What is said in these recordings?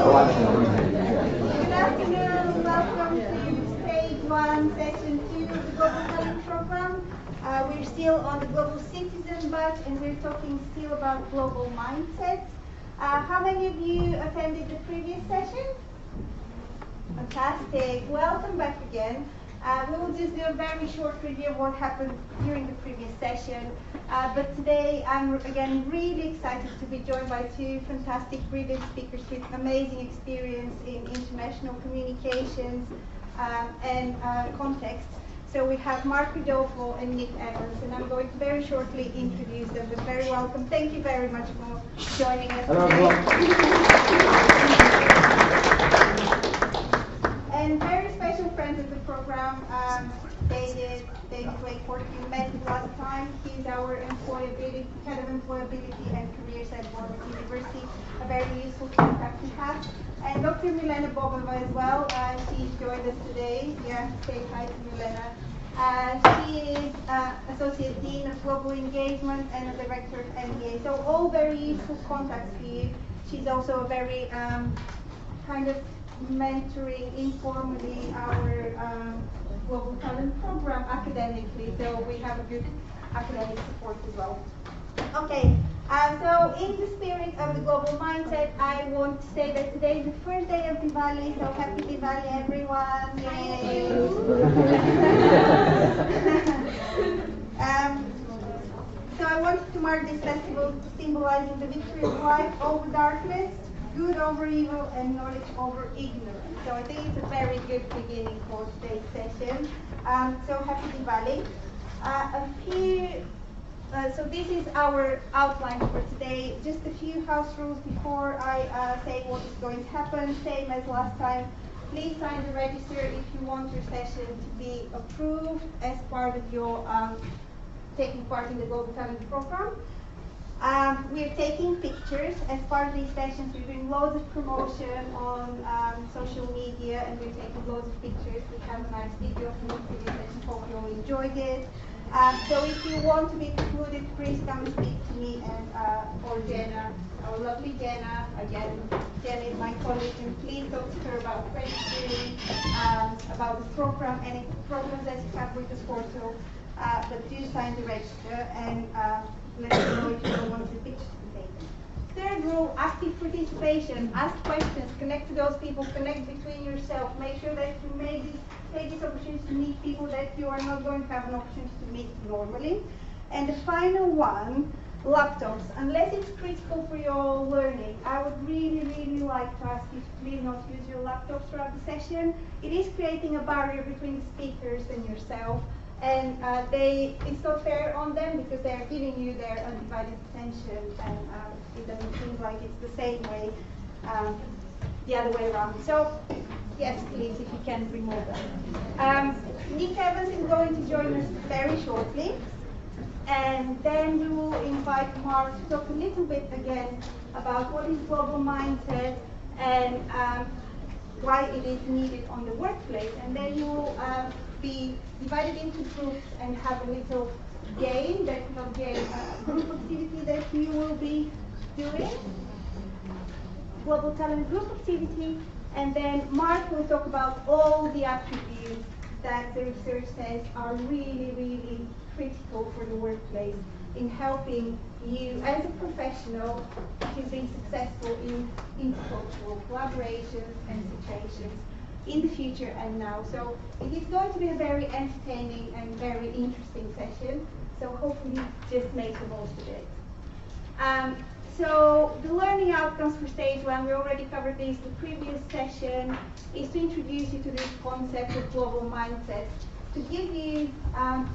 Good afternoon, welcome to Stage 1, Session 2 of the Global Talent Program. We're still on the Global Citizen batch and we're talking still about global mindsets. How many of you attended the previous session? Fantastic, welcome back again. We will just do a very short review of what happened during the previous session. But today I'm again really excited to be joined by two fantastic brilliant speakers with amazing experience in international communications and context. So we have Mark Ridolfo and Nick Evans, and I'm going to very shortly introduce them, but very welcome. Thank you very much for joining us today. And very special friends of the program, David Wakeford, you met him last time. He's our head of employability and careers at Bournemouth University, a very useful contact to have. And Dr. Milena Bobova as well, she's joined us today. Yeah, say hi to Milena. She is Associate Dean of Global Engagement and a Director of MBA. So all very useful contacts for you. She's also a very kind of mentoring informally our Global Talent Program academically, so we have a good academic support as well. Okay, so in the spirit of the global mindset, I want to say that today is the first day of Diwali, so happy Diwali everyone! Yay! So I wanted to mark this festival symbolizing the victory of light over darkness, good over evil, and knowledge over ignorance. So I think it's a very good beginning for today's session. So happy Diwali. So this is our outline for today. Just a few house rules before I say what is going to happen. Same as last time. Please sign the register if you want your session to be approved as part of your taking part in the Global Talent Program. We're taking pictures as part of these sessions. We're doing loads of promotion on social media, and we're taking loads of pictures. We have a nice video from the previous session. Hope you all enjoyed it. So if you want to be included, please come and speak to me and or Jenna, our lovely Jenna. Again, Jenna is my colleague, and please talk to her about registering, about the program, any programs that you have with the portal. But do sign the register and let us know if you don't want your picture to be taken. Third rule, active participation. Ask questions, connect to those people, connect between yourself. Make sure that you take this opportunity to meet people that you are not going to have an opportunity to meet normally. And the final one, laptops. Unless it's critical for your learning, I would really, really like to ask you to please not use your laptops throughout the session. It is creating a barrier between the speakers and yourself. And it's not fair on them because they're giving you their undivided attention, and it doesn't seem like it's the same way, the other way around. So, yes, please, if you can remove them. Nick Evans is going to join us very shortly, and then we will invite Mark to talk a little bit again about what is global mindset and why it is needed on the workplace, and then you will be divided into groups and have a little game, group activity that you will be doing, global talent group activity, and then Mark will talk about all the attributes that the research says are really, really critical for the workplace in helping you as a professional to be successful in intercultural collaborations and situations in the future and now. So it is going to be a very entertaining and very interesting session. So hopefully just make the most of it. So the learning outcomes for stage 1, we already covered this the previous session, is to introduce you to this concept of global mindset, to give you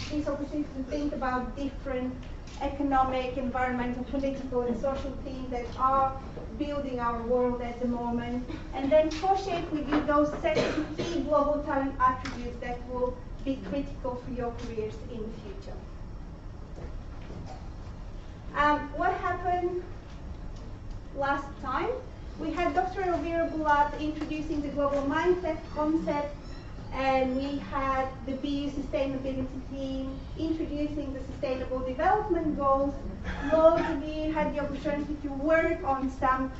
this opportunity to think about different economic, environmental, political, and social themes that are building our world at the moment, and then co-shape with you those 7 key global talent attributes that will be critical for your careers in the future. What happened last time? We had Dr. Elvira Bulat introducing the global mindset concept, and we had the BU sustainability team introducing the sustainable development goals. Loads of you had the opportunity to work on some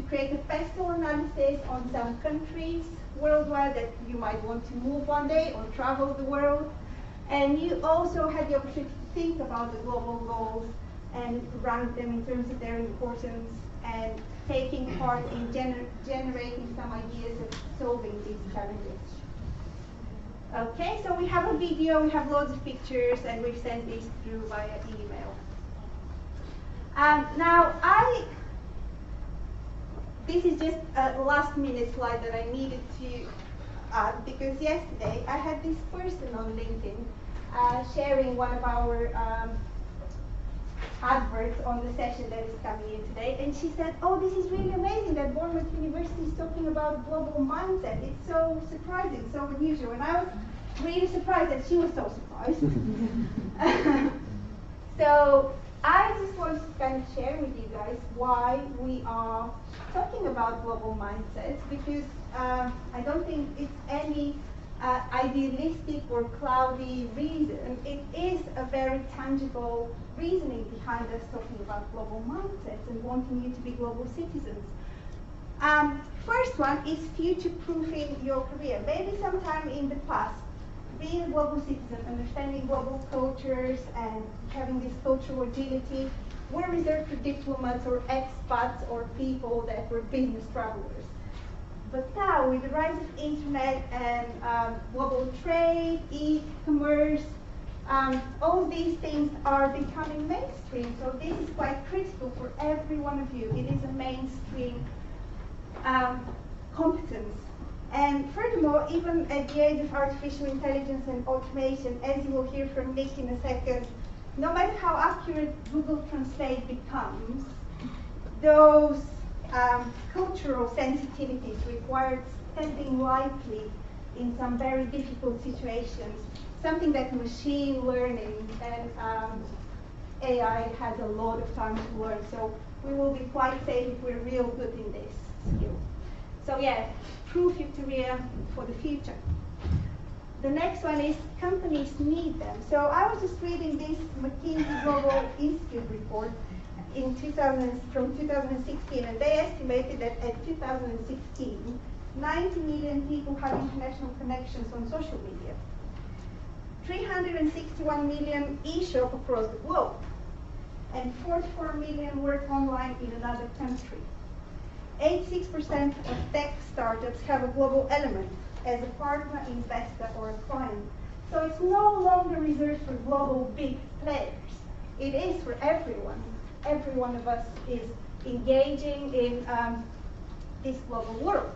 to create a pestle analysis on some countries worldwide that you might want to move one day or travel the world. And you also had the opportunity to think about the global goals and rank them in terms of their importance and taking part in generating some ideas of solving these challenges. Okay, so we have a video, we have loads of pictures, and we've sent these through via email. Now, this is just a last minute slide that I needed to add because yesterday I had this person on LinkedIn sharing one of our adverts on the session that is coming in today, and she said, oh, this is really amazing that Bournemouth University is talking about global mindset. It's so surprising, so unusual. And I was really surprised that she was so surprised. So I just want to kind of share with you guys why we are talking about global mindsets, because I don't think it's any idealistic or cloudy reason. It is a very tangible reasoning behind us talking about global mindsets and wanting you to be global citizens. First one is future-proofing your career. Maybe sometime in the past, being a global citizen, understanding global cultures and having this cultural agility were reserved for diplomats or expats or people that were business travelers. But now, with the rise of internet and global trade, e-commerce, all these things are becoming mainstream. So this is quite critical for every one of you. It is a mainstream competence. And furthermore, even at the age of artificial intelligence and automation, as you will hear from Nick in a second, no matter how accurate Google Translate becomes, those cultural sensitivities require stepping lightly in some very difficult situations, something that machine learning and AI has a lot of time to learn. So we will be quite safe if we're real good in this skill. So yeah, proof your career for the future. The next one is companies need them. So I was just reading this McKinsey Global Institute report from 2016, and they estimated that at 2016, 90 million people have international connections on social media. 361 million e-shop across the globe, and 44 million work online in another country. 86% of tech startups have a global element as a partner, investor, or a client. So it's no longer reserved for global big players. It is for everyone. Every one of us is engaging in this global world.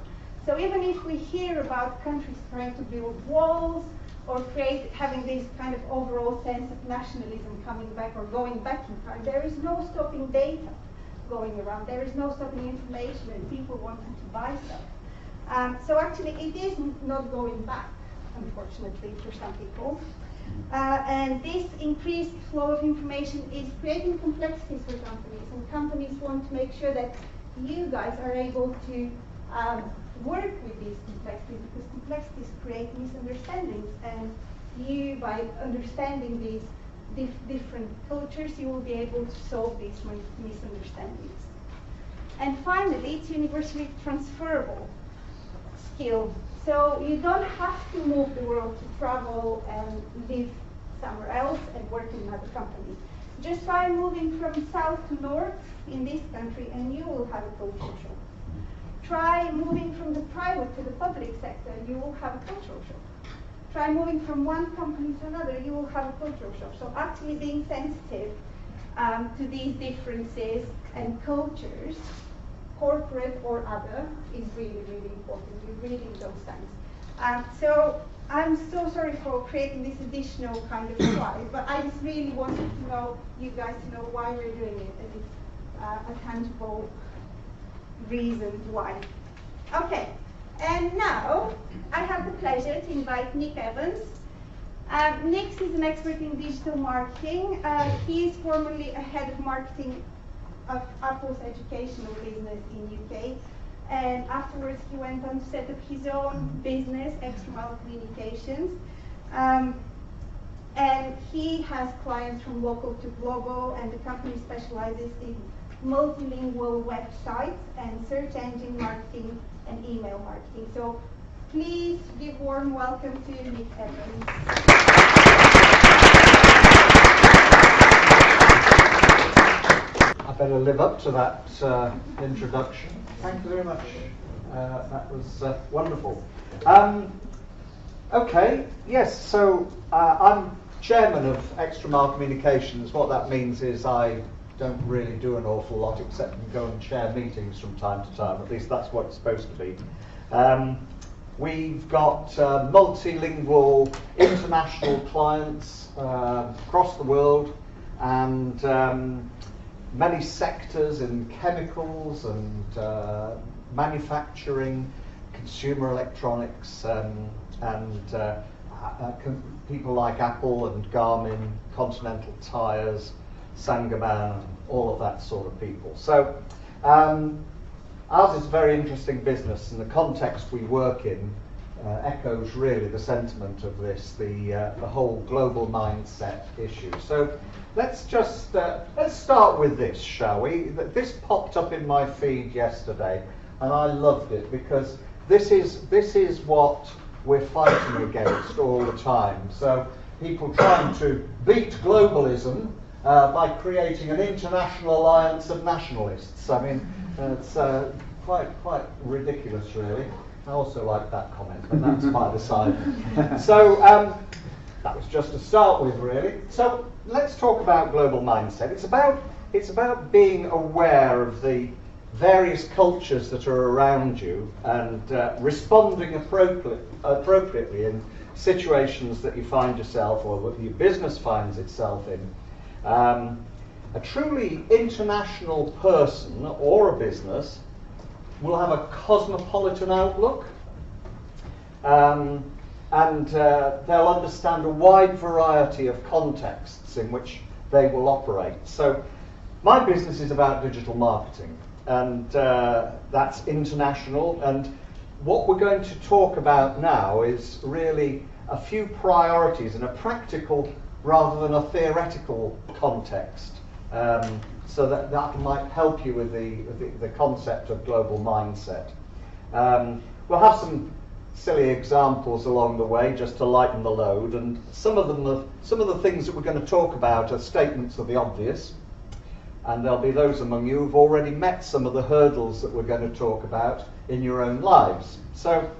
So even if we hear about countries trying to build walls or having this kind of overall sense of nationalism coming back or going back in time, there is no stopping data going around. There is no stopping information and people wanting to buy stuff. So actually it is not going back, unfortunately, for some people. And this increased flow of information is creating complexities for companies, and companies want to make sure that you guys are able to work with these complexities, because complexities create misunderstandings, and you, by understanding these different cultures, you will be able to solve these misunderstandings. And finally, it's universally transferable skill. So you don't have to move the world to travel and live somewhere else and work in another company. Just try moving from south to north in this country and you will have a cultural shock. Try moving from the private to the public sector, you will have a cultural shock. Try moving from one company to another, you will have a cultural shock. So actually being sensitive to these differences and cultures, corporate or other, is really, really important. You really need those things. So I'm so sorry for creating this additional kind of slide, but I just really wanted to know, you guys to know why we're doing it, and it's a tangible reason why. Okay, and now I have the pleasure to invite Nick Evans. Nick is an expert in digital marketing. He is formerly a head of marketing of Apple's educational business in UK, and afterwards he went on to set up his own business, Extra Mile Communications, and he has clients from local to global, and the company specializes in multilingual websites and search engine marketing and email marketing. So please give warm welcome to Nick Evans. I better live up to that introduction. Thank you very much. That was wonderful. Okay, yes, so I'm chairman of Extramile Communications. What that means is I don't really do an awful lot except go and chair meetings from time to time. At least that's what it's supposed to be. We've got multilingual international clients across the world, and many sectors in chemicals and manufacturing, consumer electronics, and people like Apple and Garmin, Continental Tires, Saint-Gobain, all of that sort of people. So ours is a very interesting business, and the context we work in echoes really the sentiment of this, the whole global mindset issue. So let's just let's start with this, shall we? This popped up in my feed yesterday, and I loved it because this is what we're fighting against all the time. So people trying to beat globalism by creating an international alliance of nationalists. I mean, it's quite ridiculous, really. I also like that comment, but that's by the side. So that was just to start with, really. So let's talk about global mindset. It's about being aware of the various cultures that are around you and responding appropriately in situations that you find yourself or that your business finds itself in. A truly international person or a business will have a cosmopolitan outlook, and they'll understand a wide variety of contexts in which they will operate. So my business is about digital marketing, and that's international, and what we're going to talk about now is really a few priorities in a practical rather than a theoretical context, so that might help you with the concept of global mindset. We'll have some silly examples along the way just to lighten the load, and some of the things that we're going to talk about are statements of the obvious, and there'll be those among you who've already met some of the hurdles that we're going to talk about in your own lives. So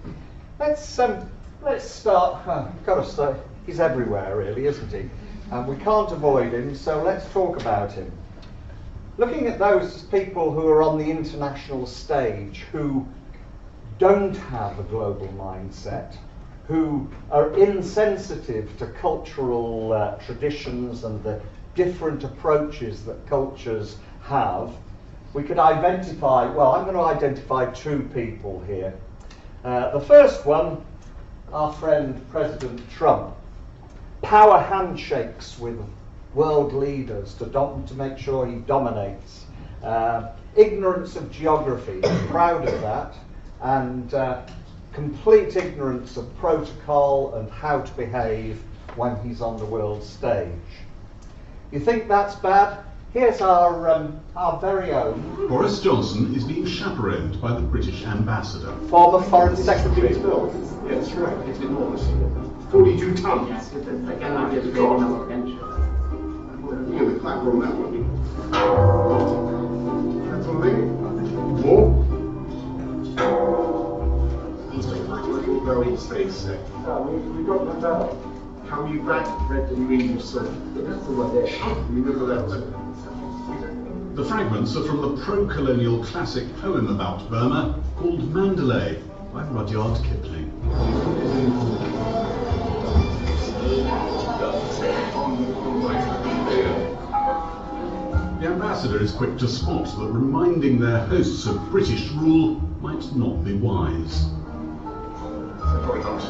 let's start. Got to say, he's everywhere, really, isn't he? And we can't avoid him, so let's talk about him. Looking at those people who are on the international stage, who don't have a global mindset, who are insensitive to cultural traditions and the different approaches that cultures have, we could identify, well, I'm going to identify two people here. The first one, our friend President Trump. Power handshakes with world leaders to make sure he dominates. Ignorance of geography, proud of that, and complete ignorance of protocol and how to behave when he's on the world stage. You think that's bad? Here's our very own Boris Johnson is being chaperoned by the British ambassador. former Foreign Secretary. Yeah, that's right. It's enormous. 42 tons. Yes, again, I did God. Yeah, we clap on that one. That's all they more. Very space sec. We got that. How you read the read yourself. That's the one there. Remember that one. The fragments are from the pro-colonial classic poem about Burma called Mandalay by Rudyard Kipling. The ambassador is quick to spot that reminding their hosts of British rule might not be wise. Probably not.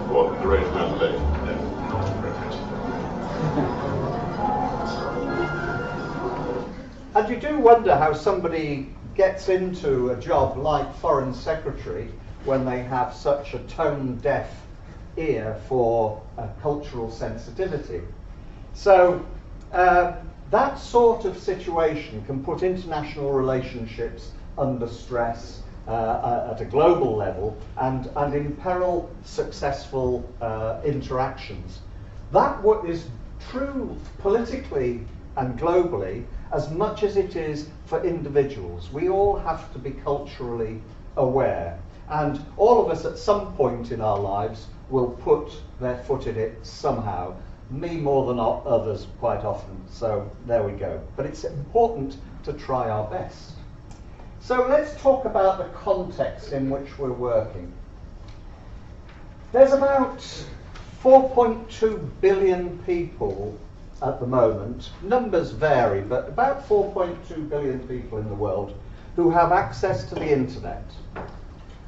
What, the range Mandalay? No, not appropriate. And you do wonder how somebody gets into a job like Foreign Secretary when they have such a tone-deaf ear for cultural sensitivity. So that sort of situation can put international relationships under stress at a global level and imperil successful interactions. That is true politically and globally as much as it is for individuals. We all have to be culturally aware, and all of us at some point in our lives will put their foot in it somehow. Me more than others quite often, so there we go. But it's important to try our best. So let's talk about the context in which we're working. There's about 4.2 billion people at the moment. Numbers vary, but about 4.2 billion people in the world who have access to the internet.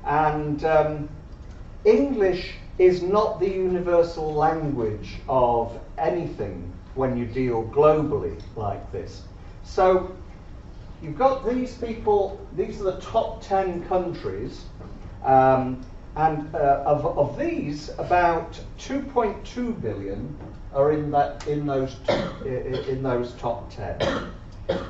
And English is not the universal language of anything when you deal globally like this. So you've got these people, these are the top 10 countries, and of these, about 2.2 billion are in those top 10.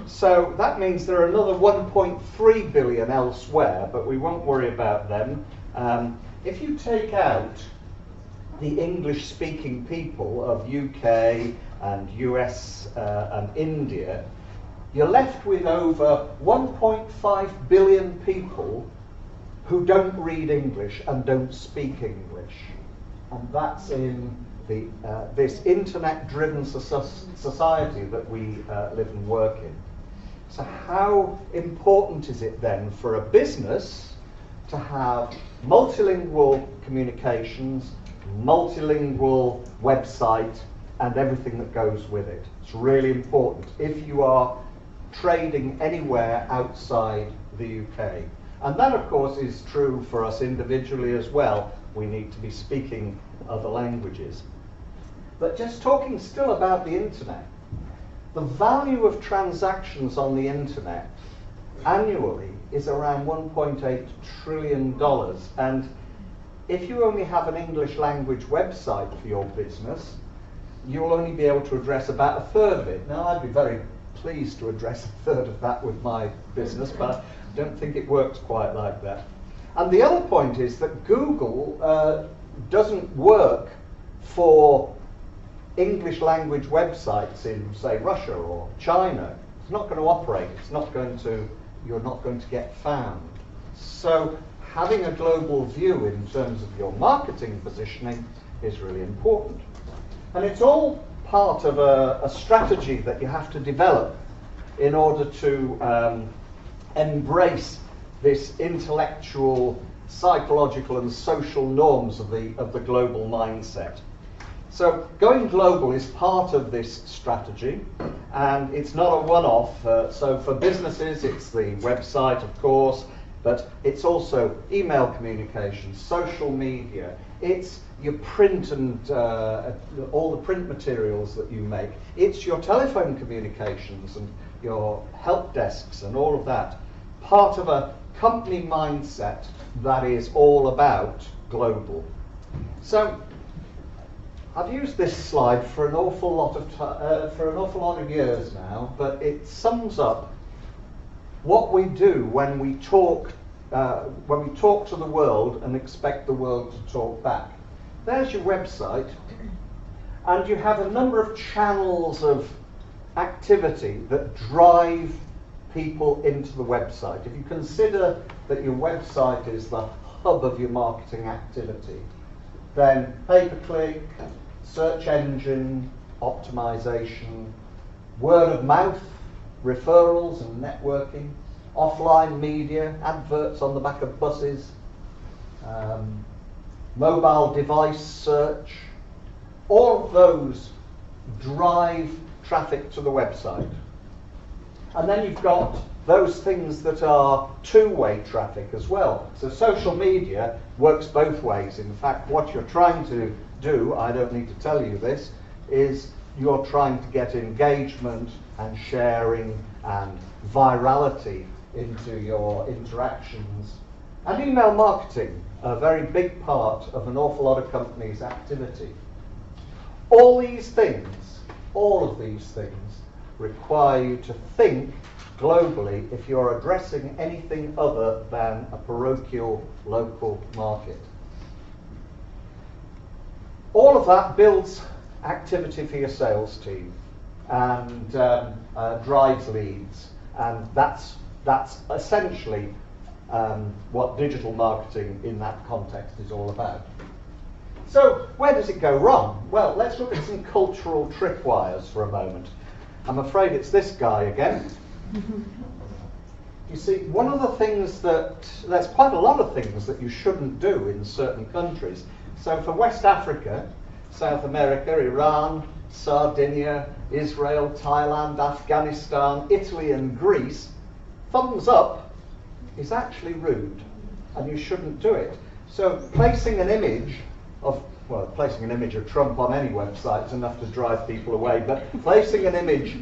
So that means there are another 1.3 billion elsewhere, but we won't worry about them. If you take out the English-speaking people of UK and US and India, you're left with over 1.5 billion people who don't read English and don't speak English. And that's in the, this internet-driven society that we live and work in. So how important is it then for a business to have multilingual communications, multilingual website, and everything that goes with it? It's really important if you are trading anywhere outside the UK. And that, of course, is true for us individually as well. We need to be speaking other languages. But just talking still about the internet, the value of transactions on the internet annually is around $1.8 trillion. And if you only have an English language website for your business, you'll only be able to address about a third of it. Now, I'd be very pleased to address a third of that with my business, but I don't think it works quite like that. And the other point is that Google doesn't work for English language websites in, say, Russia or China. It's not going to operate. It's not going to, you're not going to get found. So having a global view in terms of your marketing positioning is really important. And it's all part of a strategy that you have to develop in order to embrace this intellectual, psychological and social norms of the global mindset. So going global is part of this strategy, and it's not a one-off. So for businesses, it's the website, of course, but it's also email communications, social media, it's your print and all the print materials that you make. It's your telephone communications and your help desks and all of that. Part of a company mindset that is all about global. So I've used this slide for an awful lot of years now, but it sums up what we do when we talk to the world and expect the world to talk back. There's your website, and you have a number of channels of activity that drive people into the website. If you consider that your website is the hub of your marketing activity, then pay-per-click, search engine optimization, word of mouth, referrals and networking, offline media, adverts on the back of buses, mobile device search, all of those drive traffic to the website. And then you've got those things that are two-way traffic as well. So social media works both ways. In fact, what you're trying to do, I don't need to tell you this, is you're trying to get engagement and sharing and virality into your interactions. And email marketing, a very big part of an awful lot of companies' activity. All of these things require you to think globally if you're addressing anything other than a parochial local market. All of that builds activity for your sales team and drives leads, and that's essentially what digital marketing in that context is all about. So where does it go wrong? Well, let's look at some cultural tripwires for a moment. I'm afraid it's this guy again. You see, one of the things there's quite a lot of things that you shouldn't do in certain countries. So for West Africa, South America, Iran, Sardinia, Israel, Thailand, Afghanistan, Italy and Greece, thumbs up is actually rude, and you shouldn't do it. So placing an image of Trump on any website is enough to drive people away, but placing an image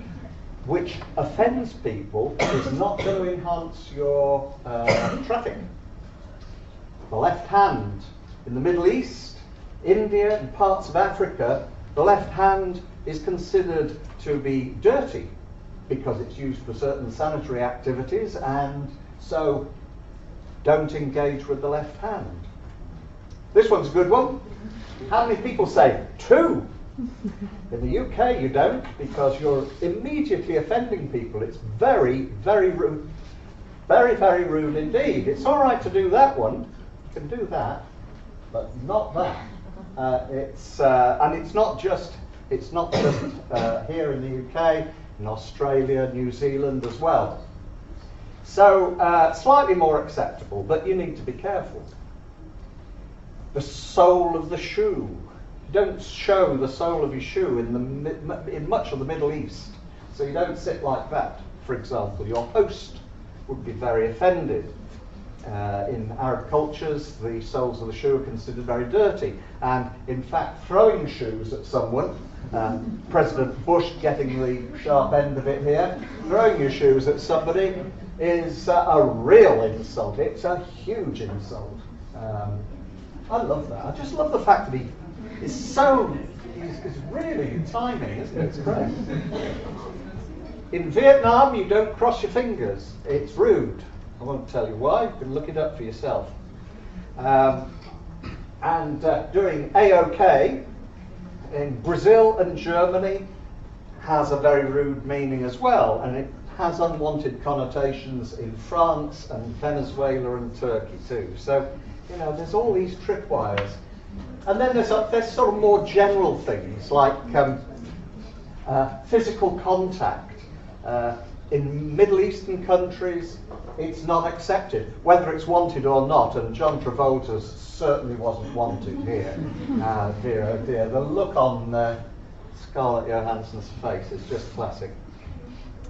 which offends people is not going to enhance your traffic. The left hand in the Middle East, India and parts of Africa, the left hand is considered to be dirty because it's used for certain sanitary activities, and so don't engage with the left hand. This one's a good one. How many people say 2? In the UK you don't, because you're immediately offending people. It's very, very rude. Very, very rude indeed. It's all right to do that one. You can do that, but not that. And it's not just here in the UK, in Australia, New Zealand as well. So slightly more acceptable, but you need to be careful. The sole of the shoe. You don't show the sole of your shoe in much of the Middle East. So you don't sit like that, for example. Your host would be very offended. In Arab cultures, the soles of the shoe are considered very dirty. And in fact, throwing shoes at someone, President Bush getting the sharp end of it here, throwing your shoes at somebody is a real insult. It's a huge insult. I love that. I just love the fact that he's really timing, isn't it? It's great. In Vietnam, you don't cross your fingers. It's rude. I won't tell you why. You can look it up for yourself. Doing AOK in Brazil and Germany has a very rude meaning as well, and it has unwanted connotations in France and Venezuela and Turkey too. So, there's all these tripwires. And then there's sort of more general things like physical contact. In Middle Eastern countries, it's not accepted, whether it's wanted or not, and John Travolta's certainly wasn't wanted here. Dear, oh dear, the look on Scarlett Johansson's face is just classic.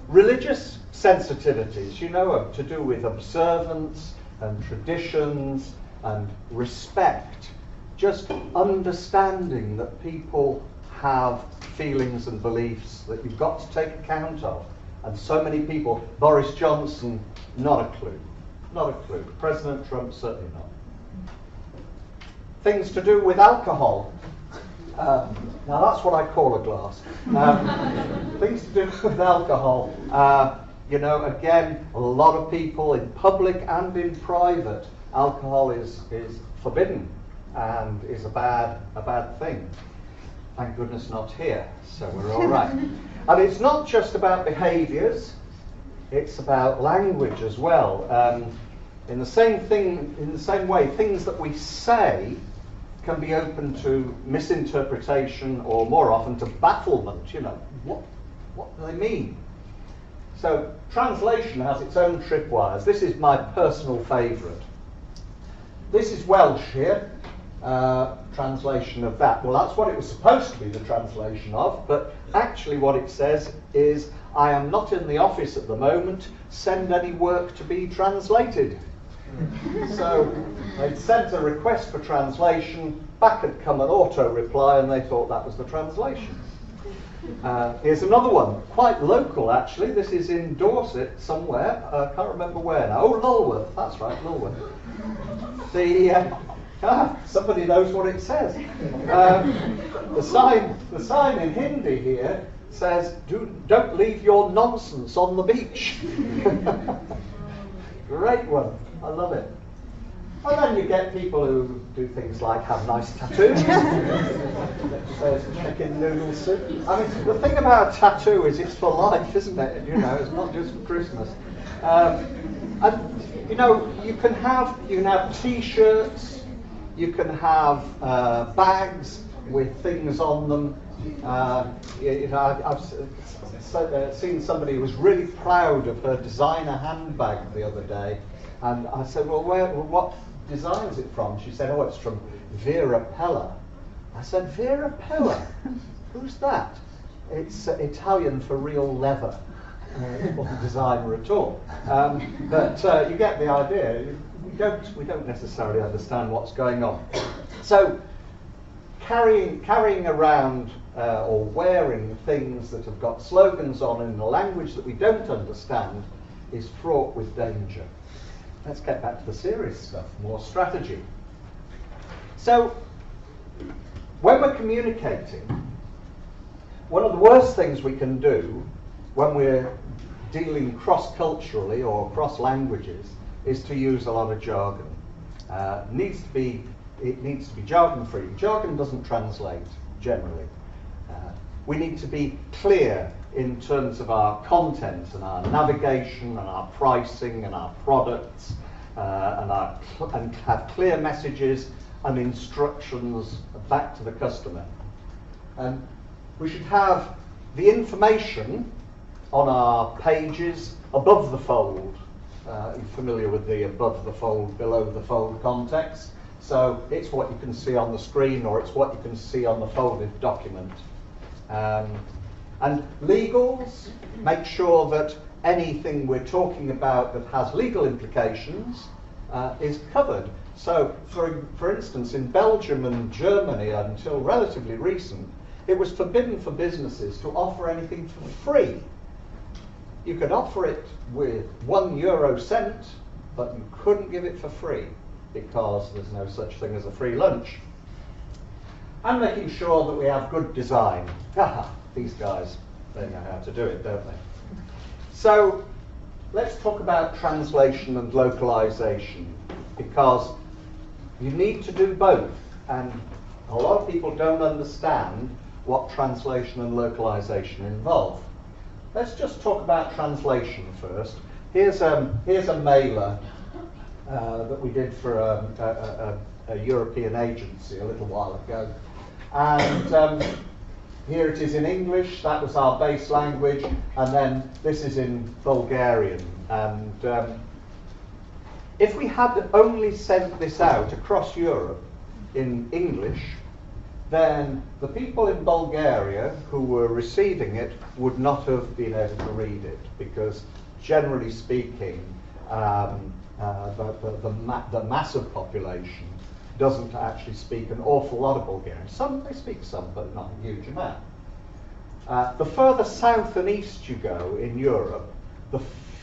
Religious sensitivities, are to do with observance and traditions and respect, just understanding that people have feelings and beliefs that you've got to take account of. And so many people, Boris Johnson, not a clue. Not a clue. President Trump, certainly not. Things to do with alcohol. Now that's what I call a glass. Things to do with alcohol. Again, a lot of people in public and in private, alcohol is forbidden and is a bad thing. Thank goodness not here, so we're all right. And it's not just about behaviours, it's about language as well. In the same way, things that we say can be open to misinterpretation or more often to bafflement. What do they mean? So translation has its own tripwires. This is my personal favourite. This is Welsh here. Translation of that. Well, that's what it was supposed to be the translation of, but actually what it says is, I am not in the office at the moment, send any work to be translated. So they'd sent a request for translation, back had come an auto reply, and they thought that was the translation. Here's another one, quite local actually. This is in Dorset somewhere, I can't remember where now. Oh, Lulworth, that's right, Lulworth. Somebody knows what it says. The sign in Hindi here says, don't leave your nonsense on the beach. Great one. I love it. And then you get people who do things like have nice tattoos. There's chicken noodle soup. I mean, the thing about a tattoo is it's for life, isn't it? You know, it's not just for Christmas. And you know, you can have T-shirts, you can have bags with things on them. I've seen somebody who was really proud of her designer handbag the other day, and I said, well, what design is it from? She said, oh, it's from Vera Pella. I said, Vera Pella? Who's that? It's Italian for real leather. It wasn't a designer at all. But you get the idea. We don't necessarily understand what's going on. So carrying around or wearing things that have got slogans on in a language that we don't understand is fraught with danger. Let's get back to the serious stuff, more strategy. So, when we're communicating, one of the worst things we can do when we're dealing cross-culturally or cross-languages is to use a lot of jargon. It needs to be jargon-free. Jargon doesn't translate, generally. We need to be clear in terms of our content and our navigation and our pricing and our products and have clear messages and instructions back to the customer. And we should have the information on our pages above the fold. You're familiar with the above the fold, below the fold context. So it's what you can see on the screen or it's what you can see on the folded document. And legals, make sure that anything we're talking about that has legal implications is covered. So, for instance, in Belgium and Germany until relatively recent, it was forbidden for businesses to offer anything for free. You could offer it with 1 euro cent, but you couldn't give it for free because there's no such thing as a free lunch. And making sure that we have good design. These guys, they know how to do it, don't they? So let's talk about translation and localization, because you need to do both, and a lot of people don't understand what translation and localization involve. Let's just talk about translation first. Here's a mailer that we did for a European agency a little while ago. And here it is in English, that was our base language, and then this is in Bulgarian. And if we had only sent this out across Europe in English, then the people in Bulgaria who were receiving it would not have been able to read it, because generally speaking, the massive population doesn't actually speak an awful lot of Bulgarian. They speak some, but not a huge amount. The further south and east you go in Europe, the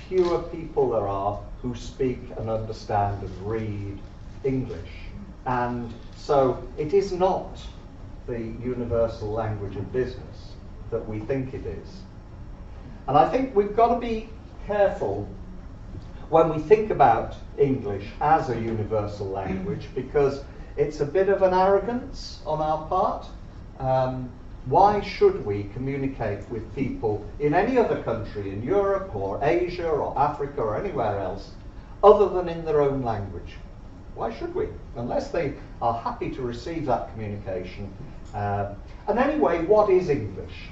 fewer people there are who speak and understand and read English. And so it is not the universal language of business that we think it is. And I think we've got to be careful when we think about English as a universal language, because it's a bit of an arrogance on our part. Why should we communicate with people in any other country, in Europe or Asia or Africa or anywhere else, other than in their own language? Why should we? Unless they are happy to receive that communication. And anyway, what is English?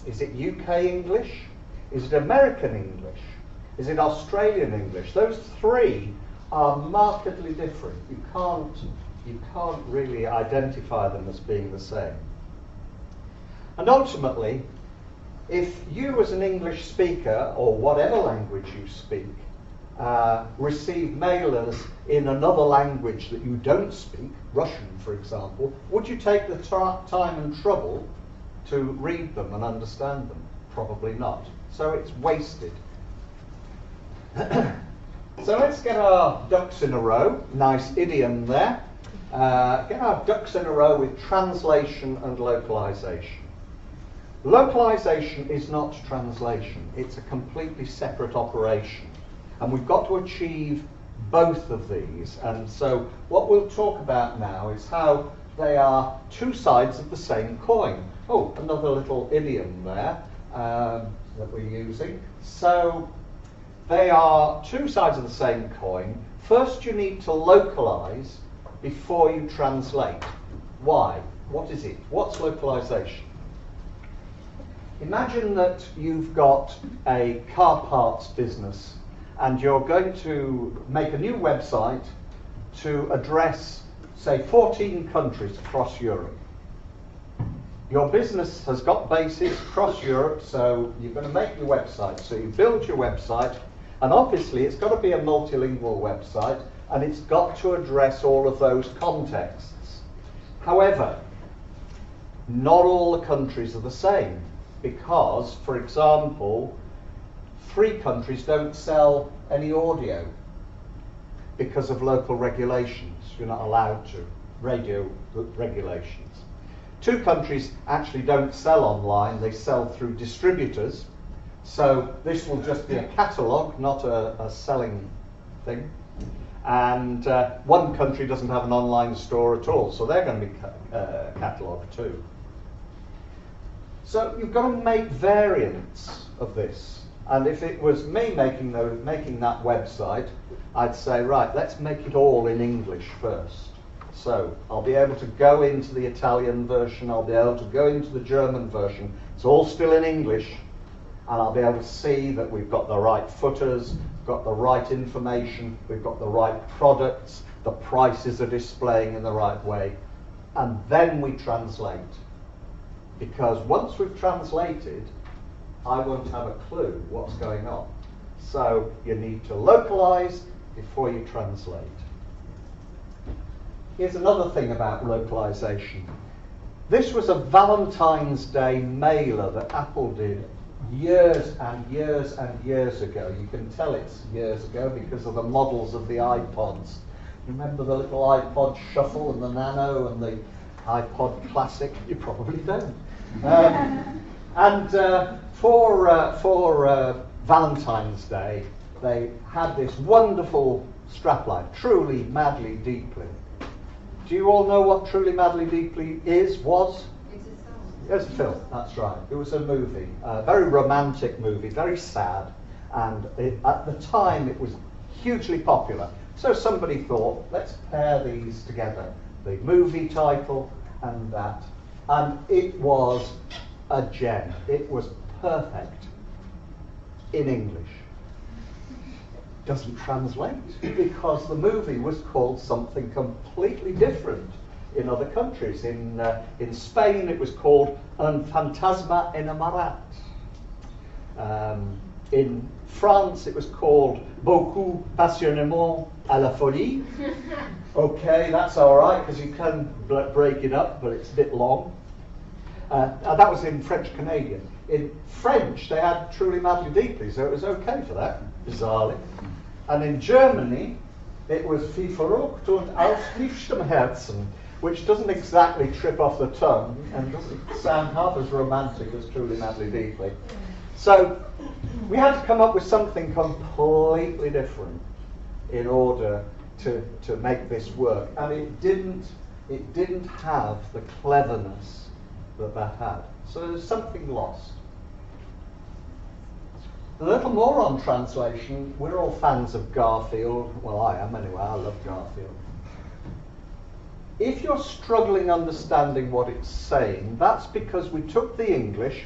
Is it UK English? Is it American English? Is it Australian English? Those three are markedly different. You can't really identify them as being the same. And ultimately, if you as an English speaker, or whatever language you speak, receive mailers in another language that you don't speak, Russian for example, would you take the time and trouble to read them and understand them? Probably not. So it's wasted. So let's get our ducks in a row. Nice idiom there. Get our ducks in a row with translation and localization. Localization is not translation. It's a completely separate operation. And we've got to achieve both of these. And so what we'll talk about now is how they are two sides of the same coin. Oh, another little idiom there that we're using. So they are two sides of the same coin. First, you need to localize before you translate. Why? What is it? What's localization? Imagine that you've got a car parts business and you're going to make a new website to address, say, 14 countries across Europe. Your business has got bases across Europe, so you're going to make your website. So you build your website, and obviously it's got to be a multilingual website, and it's got to address all of those contexts. However, not all the countries are the same, because, for example, 3 countries don't sell any audio because of local regulations. You're not allowed to. Radio regulations. 2 countries actually don't sell online, they sell through distributors. So this will just be a catalogue, not a selling thing. And 1 country doesn't have an online store at all, so they're going to be catalogued too. So you've got to make variants of this. And if it was me making that website, I'd say, right, let's make it all in English first. So I'll be able to go into the Italian version, I'll be able to go into the German version. It's all still in English, and I'll be able to see that we've got the right footers, we've got the right information, we've got the right products, the prices are displaying in the right way, and then we translate. Because once we've translated, I won't have a clue what's going on. So you need to localize before you translate. Here's another thing about localization. This was a Valentine's Day mailer that Apple did years and years and years ago. You can tell it's years ago because of the models of the iPods. Remember the little iPod Shuffle and the Nano and the iPod Classic? You probably don't. For Valentine's Day, they had this wonderful strapline, Truly Madly Deeply. Do you all know what Truly Madly Deeply was? It's a film. It's a film, that's right. It was a movie, a very romantic movie, very sad, and at the time it was hugely popular. So somebody thought, let's pair these together, the movie title and that. And it was a gem. It was perfect in English. Doesn't translate because the movie was called something completely different in other countries. In Spain it was called Un Fantasma Enamorat. In France it was called Beaucoup Passionnément à la Folie. Okay, that's all right because you can break it up, but it's a bit long. That was in French Canadian. In French they had Truly Madly Deeply, so it was okay for that, bizarrely. And in Germany, it was Wie verrückt und aus tiefstem Herzen, which doesn't exactly trip off the tongue and doesn't sound half as romantic as Truly Madly Deeply. So we had to come up with something completely different in order to make this work, and it didn't have the cleverness that had. So there's something lost. A little more on translation. We're all fans of Garfield. Well, I am anyway. I love Garfield. If you're struggling understanding what it's saying, that's because we took the English,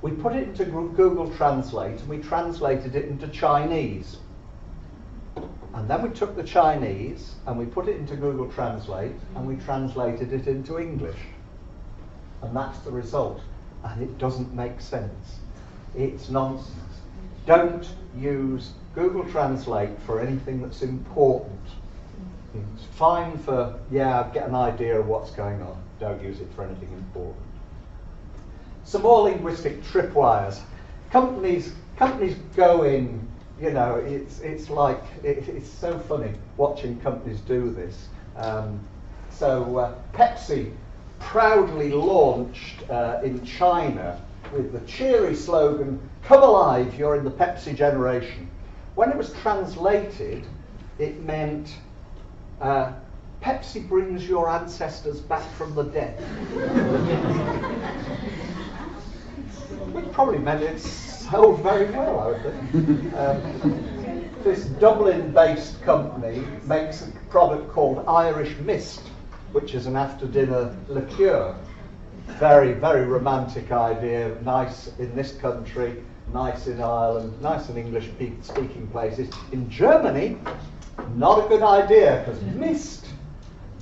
we put it into Google Translate, and we translated it into Chinese. And then we took the Chinese, and we put it into Google Translate, and we translated it into English. And that's the result. And it doesn't make sense. It's nonsense. Don't use Google Translate for anything that's important. It's fine for, get an idea of what's going on. Don't use it for anything important. Some more linguistic tripwires. Companies go in, it's so funny watching companies do this. Pepsi proudly launched in China with the cheery slogan, "Come alive, you're in the Pepsi generation." When it was translated, it meant, Pepsi brings your ancestors back from the dead. Which probably meant it sold very well, I would think. This Dublin-based company makes a product called Irish Mist, which is an after-dinner liqueur. Very, very romantic idea, nice in this country, nice in Ireland, nice in English-speaking places. In Germany, not a good idea, because mist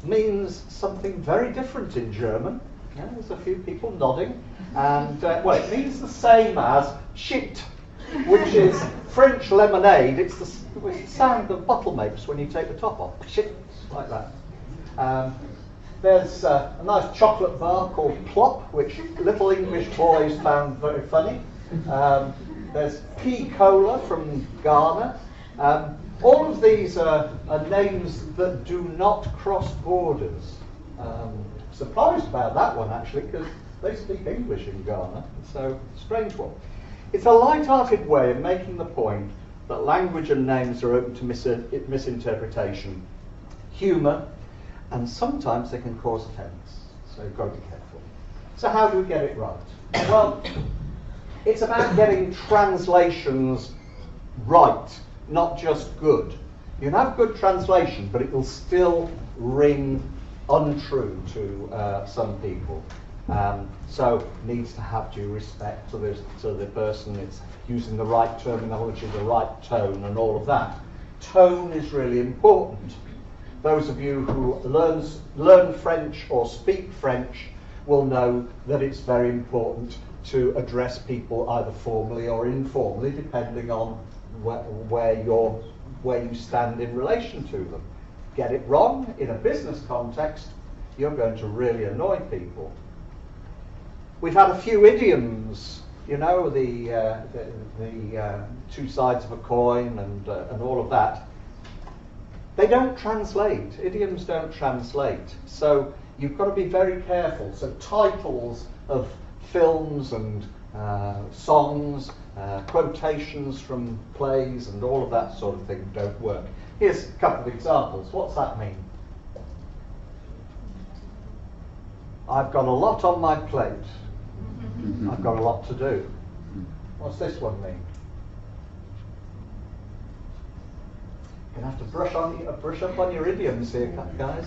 means something very different in German. Yeah, there's a few people nodding. And, well, it means the same as shit, which is French lemonade. It's the sound the bottle makes when you take the top off. Shit, like that. There's a nice chocolate bar called Plop, which little English boys found very funny. There's Pea Cola from Ghana. All of these are names that do not cross borders. Surprised about that one, actually, because they speak English in Ghana, so strange one. It's a light-hearted way of making the point that language and names are open to misinterpretation, humour, and sometimes they can cause offence, so you've got to be careful. So how do we get it right? Well, it's about getting translations right, not just good. You can have good translation, but it will still ring untrue to some people. So needs to have due respect to the person. It's using the right terminology, the right tone, and all of that. Tone is really important. Those of you who learn French or speak French will know that it's very important to address people either formally or informally, depending on where you stand in relation to them. Get it wrong in a business context, you're going to really annoy people. We've had a few idioms, you know, the two sides of a coin and all of that. They don't translate. Idioms don't translate. So you've got to be very careful. So titles of films and songs, quotations from plays and all of that sort of thing don't work. Here's a couple of examples. What's that mean? I've got a lot on my plate. I've got a lot to do. What's this one mean? You're going to have to brush up on your idioms here, guys.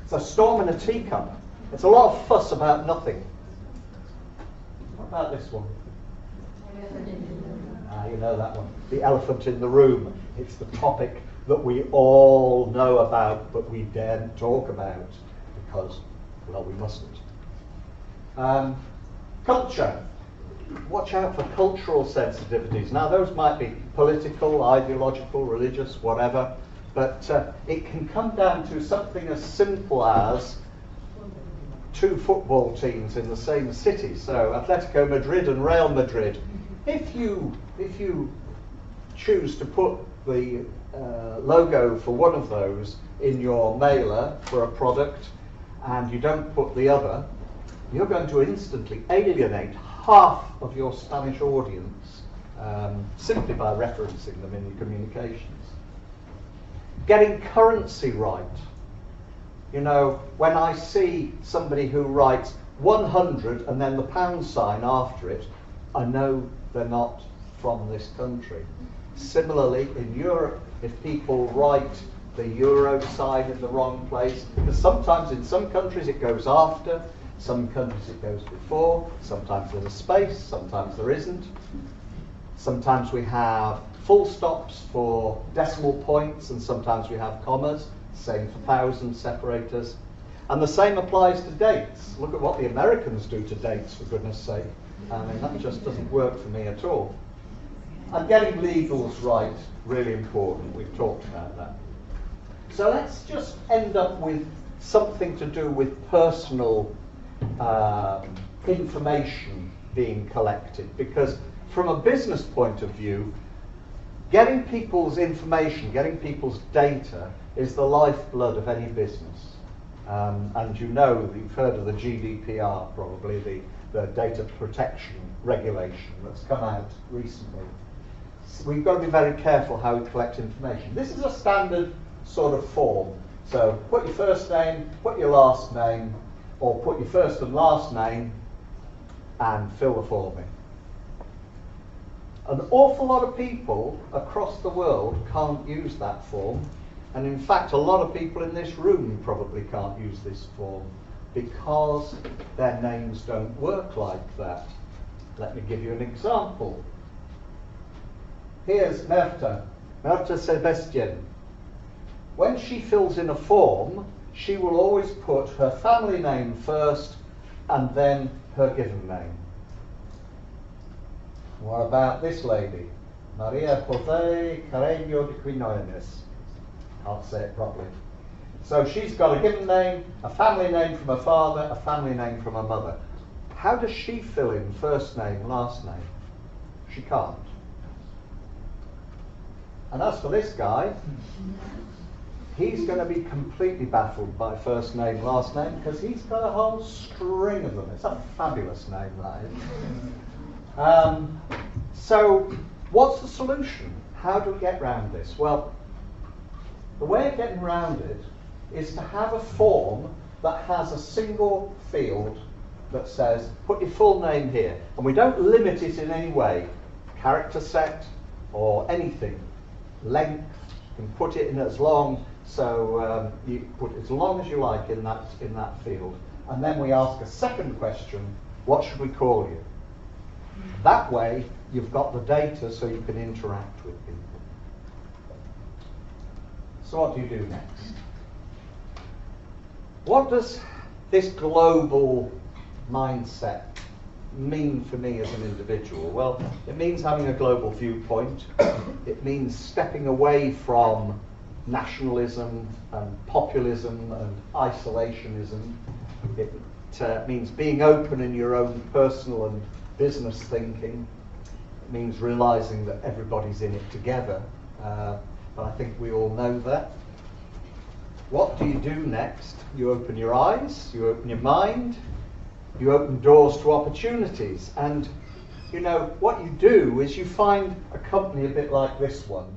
It's a storm in a teacup. It's a lot of fuss about nothing. What about this one? You know that one. The elephant in the room. It's the topic that we all know about, but we daren't talk about because, well, we mustn't. Culture. Watch out for cultural sensitivities. Now, those might be political, ideological, religious, whatever, but it can come down to something as simple as two football teams in the same city. So, Atletico Madrid and Real Madrid. If you choose to put the logo for one of those in your mailer for a product and you don't put the other, you're going to instantly alienate half of your Spanish audience simply by referencing them in your communications. Getting currency right. You know, when I see somebody who writes 100 and then the pound sign after it, I know they're not from this country. Similarly, in Europe, if people write the euro sign in the wrong place, because sometimes in some countries it goes after, some countries it goes before, sometimes there's a space, sometimes there isn't. Sometimes we have full stops for decimal points and sometimes we have commas, same for thousand separators. And the same applies to dates. Look at what the Americans do to dates, for goodness sake. I mean, that just doesn't work for me at all. And getting legals right, really important. We've talked about that. So let's just end up with something to do with personal information being collected, because from a business point of view, getting people's information, getting people's data is the lifeblood of any business. And you know, you've heard of the GDPR probably, the data protection regulation that's come out recently. We've got to be very careful how we collect information. This is a standard sort of form. So put your first name, put your last name, or put your first and last name and fill the form in. An awful lot of people across the world can't use that form, and in fact a lot of people in this room probably can't use this form because their names don't work like that. Let me give you an example. Here's Märta Sebastian. When she fills in a form, she will always put her family name first and then her given name. What about this lady? Maria Jose Carreño de Quinones. Can't say it properly. So she's got a given name, a family name from her father, a family name from her mother. How does she fill in first name, last name? She can't. And as for this guy, he's going to be completely baffled by first name, last name, because he's got a whole string of them. It's a fabulous name, that is. So, what's the solution? How do we get around this? Well, the way of getting around it is to have a form that has a single field that says, put your full name here. And we don't limit it in any way, character set or anything. Length, you can put it in as long, so you put as long as you like in that field. And then we ask a second question, what should we call you? That way, you've got the data so you can interact with people. So what do you do next? What does this global mindset mean for me as an individual? Well, it means having a global viewpoint. It means stepping away from nationalism and populism and isolationism. It means being open in your own personal and business thinking. It means realizing that everybody's in it together. But I think we all know that. What do you do next? You open your eyes, you open your mind, you open doors to opportunities. And you know, what you do is you find a company a bit like this one.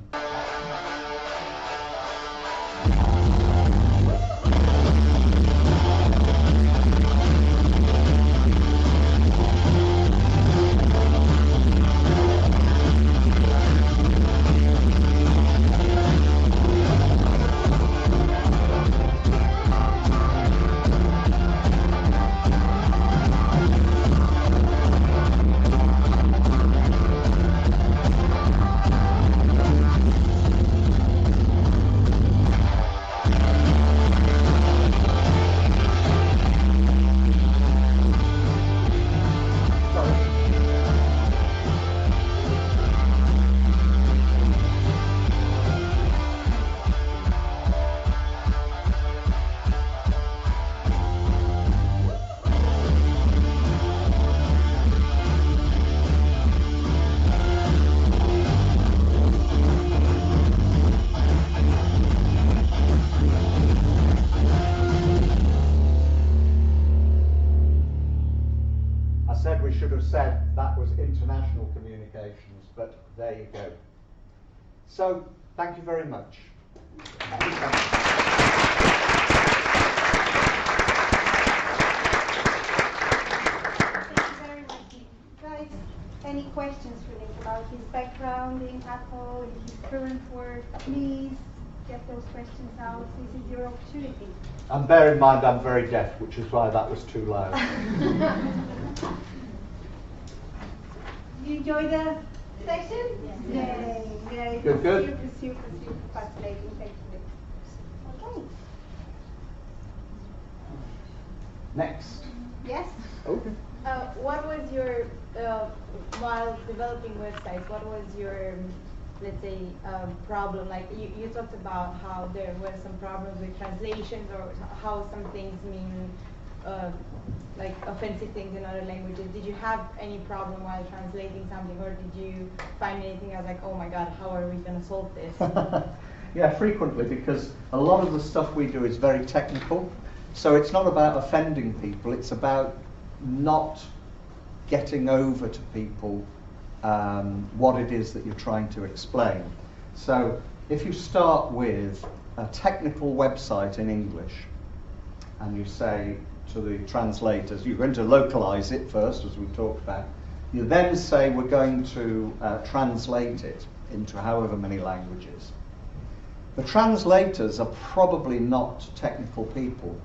Said that was international communications, but there you go. So, thank you very much. Thank you very much. Guys, any questions for Nick about his background in Apple, in his current work? Please get those questions out. This is your opportunity. And bear in mind I'm very deaf, which is why that was too loud. You enjoy the session? Yes. Yay. Good. Super fascinating. Thank you. Okay. Next. Yes? Okay. What was your, while developing websites, what was your, let's say, problem? Like you talked about how there were some problems with translations or how some things mean like offensive things in other languages. Did you have any problem while translating something, or did you find anything else like, oh my god, how are we going to solve this? Yeah, frequently, because a lot of the stuff we do is very technical, So it's not about offending people, it's about not getting over to people what it is that you're trying to explain. So if you start with a technical website in English and you say to the translators, you're going to localize it first, as we talked about, you then say we're going to translate it into however many languages. The translators are probably not technical people.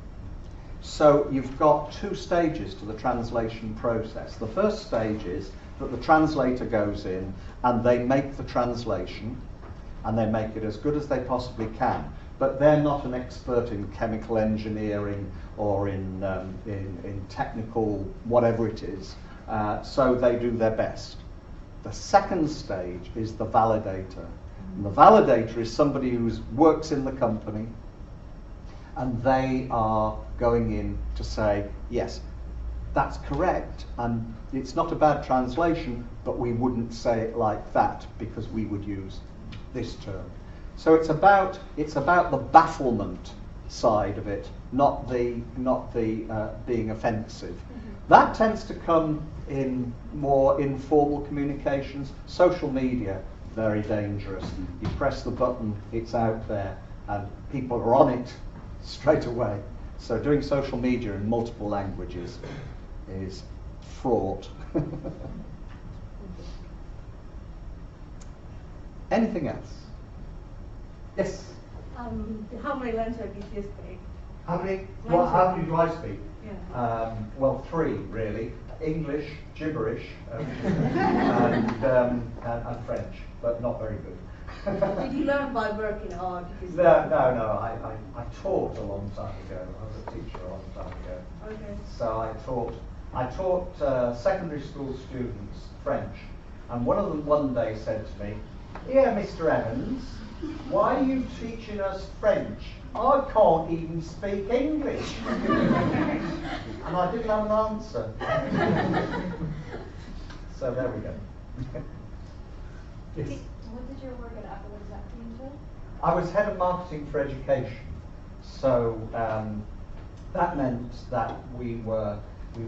So you've got two stages to the translation process. The first stage is that the translator goes in and they make the translation, and they make it as good as they possibly can. But they're not an expert in chemical engineering or in technical whatever it is, so they do their best. The second stage is the validator. And the validator is somebody who works in the company, and they are going in to say, yes, that's correct, and it's not a bad translation, but we wouldn't say it like that because we would use this term. So it's about the bafflement side of it, not the being offensive. That tends to come in more informal communications. Social media, very dangerous. You press the button, it's out there, and people are on it straight away. So doing social media in multiple languages is fraught. Anything else? Yes? How many languages have you speak? How many do I speak? Yeah. Well, 3 really. English, gibberish, and French, but not very good. Did you learn by working hard? No. I taught a long time ago. I was a teacher a long time ago. Okay. So I taught secondary school students French, and one of them one day said to me, "Here, Mr. Evans, why are you teaching us French? I can't even speak English." And I didn't have an answer. So there we go. Yes. What did your work at Apple exactly entail? I was head of marketing for education. So that meant that we were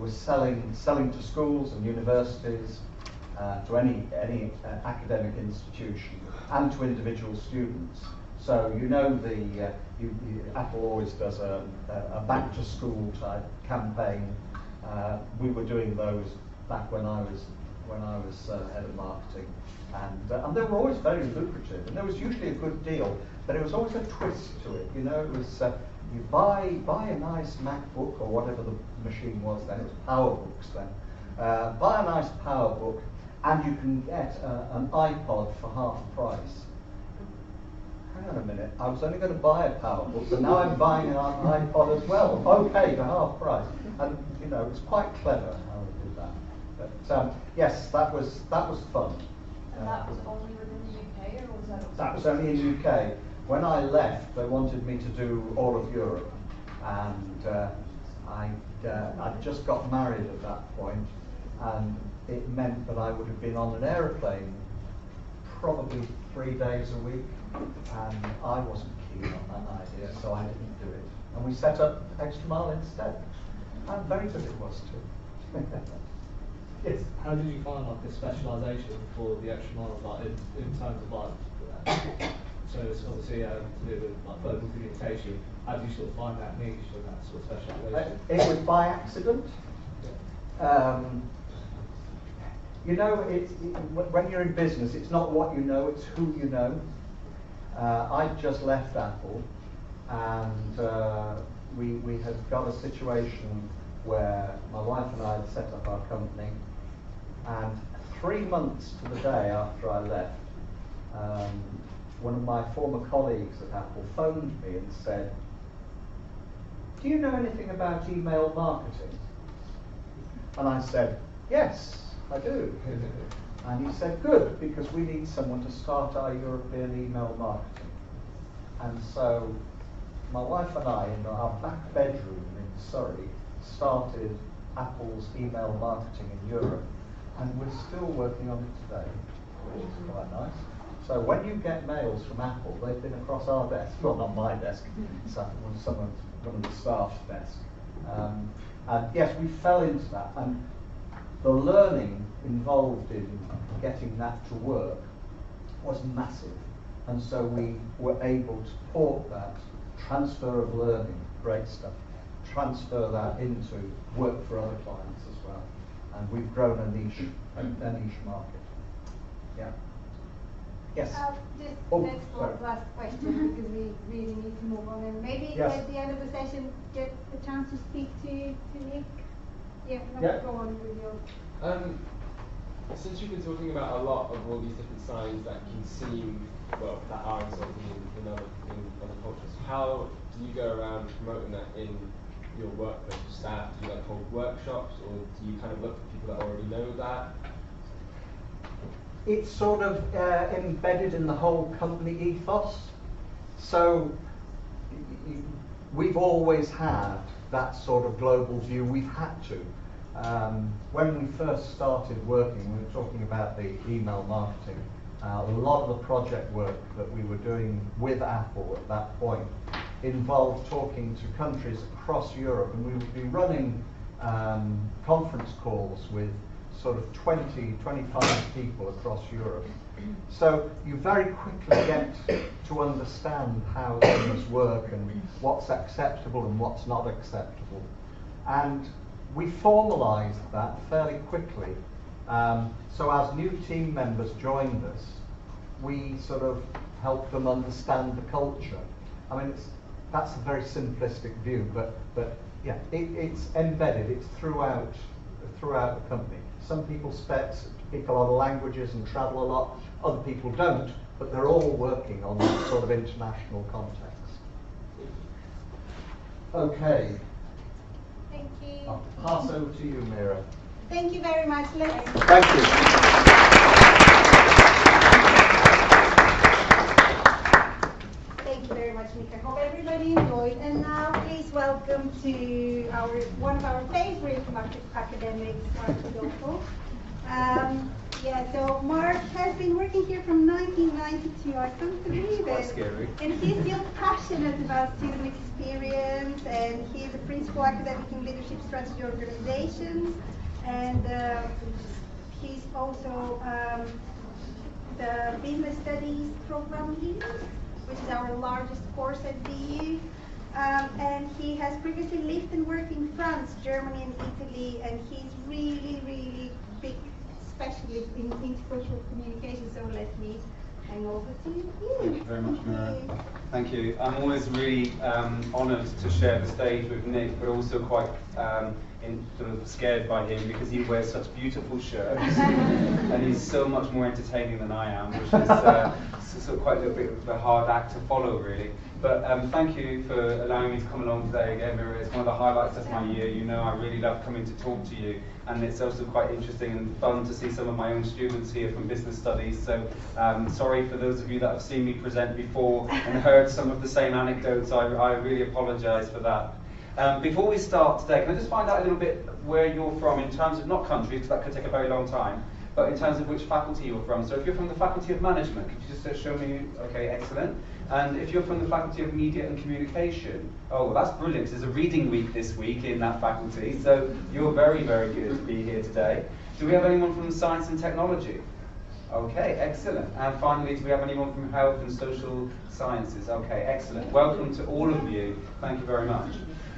selling to schools and universities, to any academic institution, and to individual students. So you know Apple always does a back to school type campaign. We were doing those back when I was head of marketing, and they were always very lucrative, and there was usually a good deal, but it was always a twist to it. You know, it was you buy a nice MacBook or whatever the machine was then. It was PowerBooks then. Buy a nice PowerBook, and you can get an iPod for half price. Hang on a minute, I was only going to buy a PowerBook, but now I'm buying an iPod as well. Okay, for half price. And you know, it's quite clever how they did that. But yes, that was fun. And that was only within the UK, or was that also? That was only in the UK. When I left, they wanted me to do all of Europe, and I'd just got married at that point, and it meant that I would have been on an aeroplane probably 3 days a week, and I wasn't keen on that idea, so I didn't do it. And we set up Extra Mile instead, and very good it was too. Yes. How did you find like a specialisation for the Extra Mile, like in terms of like, so it's obviously to do with like verbal communication. How do you sort of find that niche and that sort of specialisation? It was by accident. You know, when you're in business, it's not what you know, it's who you know. I'd just left Apple, and we had got a situation where my wife and I had set up our company, and 3 months to the day after I left, one of my former colleagues at Apple phoned me and said, "Do you know anything about email marketing?" And I said, "Yes, I do." And he said, "Good, because we need someone to start our European email marketing." And so my wife and I, in our back bedroom in Surrey, started Apple's email marketing in Europe, and we're still working on it today, which is quite nice. So when you get mails from Apple, they've been across our desk, well, not my desk, it's one of the staff's desk. And yes, we fell into that, and the learning involved in getting that to work was massive. And so we were able to port that transfer of learning, great stuff, transfer that into work for other clients as well. And we've grown a niche market. Yeah. Yes. Just Oh, next sorry. last question because we really need to move on, and maybe Yes. at the end of the session get the chance to speak to Nick. Yeah, no, Yeah. go on with your. Since you've been talking about a lot of all these different signs that can seem, well, that are insulting in other cultures, how do you go around promoting that in your workplace with staff? Do you like hold workshops, or do you kind of look for people that already know that? It's sort of embedded in the whole company ethos. So we've always had that sort of global view. We've had to. When we first started working, we were talking about the email marketing. A lot of the project work that we were doing with Apple at that point involved talking to countries across Europe, and we would be running conference calls with sort of 20, 25 people across Europe. So you very quickly get to understand how things work and what's acceptable and what's not acceptable. And we formalised that fairly quickly. So as new team members joined us, we sort of helped them understand the culture. I mean, that's a very simplistic view, but yeah, it's embedded. It's throughout the company. Some people speak a lot of languages and travel a lot. Other people don't, but they're all working on that sort of international context. Okay. Thank you. I'll pass over to you, Mira. Thank you very much. Let's. Thank you. Thank you very much, Nick. I hope everybody enjoyed. And now, please welcome to one of our favorite academics, Mark Rodolfo. Yeah, so Mark has been working here from 1992. I can't believe it. Quite scary. And he's still passionate about student experience, and he's a principal academic in leadership strategy organizations, and he's also the business studies program leader, which is our largest course at BU. And he has previously lived and worked in France, Germany, and Italy, and he's really, really big specialist in intercultural communication. So let me hang over to you. Thank you very much, Mira. Thank you. I'm always really honoured to share the stage with Nick, but also quite sort of scared by him because he wears such beautiful shirts and he's so much more entertaining than I am, which is sort of quite a little bit of a hard act to follow, really. But thank you for allowing me to come along today again, Mira. It's one of the highlights of my year. You know, I really love coming to talk to you, and it's also quite interesting and fun to see some of my own students here from business studies. So sorry for those of you that have seen me present before and heard some of the same anecdotes. I really apologise for that. Before we start today, can I just find out a little bit where you're from in terms of, not countries, because that could take a very long time, but in terms of which faculty you're from. So if you're from the Faculty of Management, could you just show me, okay, excellent. And if you're from the Faculty of Media and Communication, oh, well, that's brilliant. There's a reading week this week in that faculty, so you're very, very good to be here today. Do we have anyone from Science and Technology? Okay, excellent. And finally, do we have anyone from Health and Social Sciences? Okay, excellent. Welcome to all of you. Thank you very much.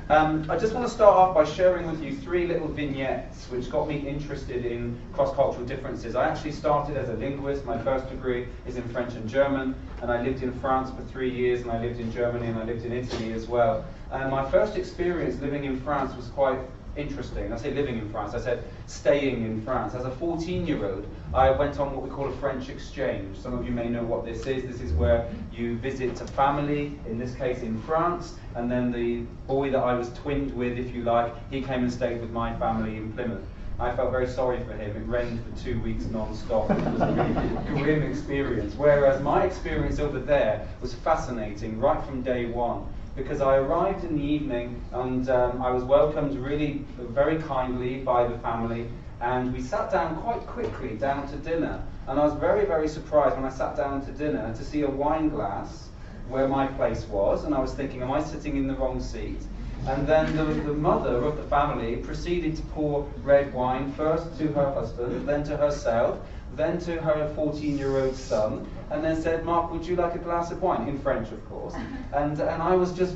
I just want to start off by sharing with you 3 little vignettes which got me interested in cross-cultural differences. I actually started as a linguist. My first degree is in French and German, and I lived in France for 3 years, and I lived in Germany, and I lived in Italy as well. And my first experience living in France was quite interesting. I say living in France, I said staying in France. As a 14-year-old, I went on what we call a French exchange. Some of you may know what this is. This is where you visit a family, in this case in France, and then the boy that I was twinned with, if you like, he came and stayed with my family in Plymouth. I felt very sorry for him. It rained for 2 weeks non-stop. It was a really grim experience. Whereas my experience over there was fascinating right from day one, because I arrived in the evening and I was welcomed really very kindly by the family. And we sat down quite quickly down to dinner. And I was very, very surprised when I sat down to dinner to see a wine glass where my place was. And I was thinking, am I sitting in the wrong seat? And then the mother of the family proceeded to pour red wine first to her husband, then to herself, then to her 14-year-old son, and then said, Mark, would you like a glass of wine? In French, of course. And I was just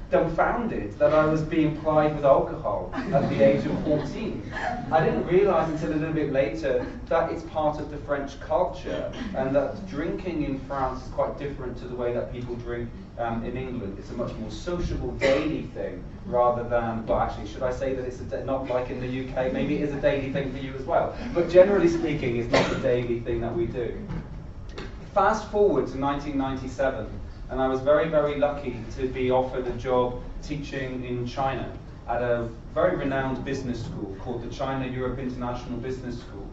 dumbfounded that I was being plied with alcohol at the age of 14. I didn't realise until a little bit later that it's part of the French culture, and that drinking in France is quite different to the way that people drink in England. It's a much more sociable, daily thing, rather than, well actually, should I say that it's not like in the UK? Maybe it is a daily thing for you as well. But generally speaking, it's not a daily thing that we do. Fast forward to 1997, and I was very, very lucky to be offered a job teaching in China at a very renowned business school called the China Europe International Business School.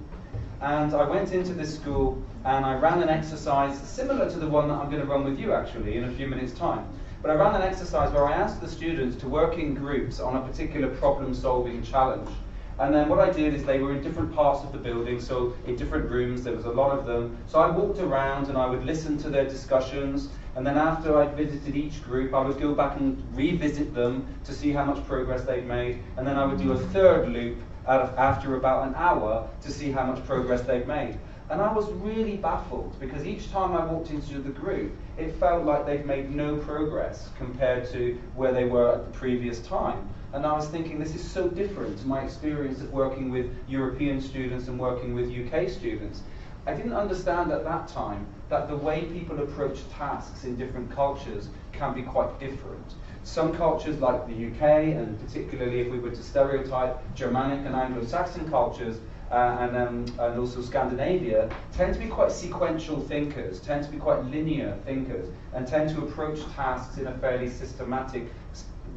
And I went into this school and I ran an exercise similar to the one that I'm going to run with you actually in a few minutes' time. But I ran an exercise where I asked the students to work in groups on a particular problem-solving challenge. And then what I did is they were in different parts of the building, so in different rooms, there was a lot of them. So I walked around and I would listen to their discussions, and then after I'd visited each group, I would go back and revisit them to see how much progress they'd made, and then I would do a third loop after about an hour to see how much progress they'd made. And I was really baffled, because each time I walked into the group, it felt like they'd made no progress compared to where they were at the previous time. And I was thinking, this is so different to my experience of working with European students and working with UK students. I didn't understand at that time that the way people approach tasks in different cultures can be quite different. Some cultures like the UK, and particularly if we were to stereotype Germanic and Anglo-Saxon cultures, and also Scandinavia, tend to be quite sequential thinkers, tend to be quite linear thinkers, and tend to approach tasks in a fairly systematic,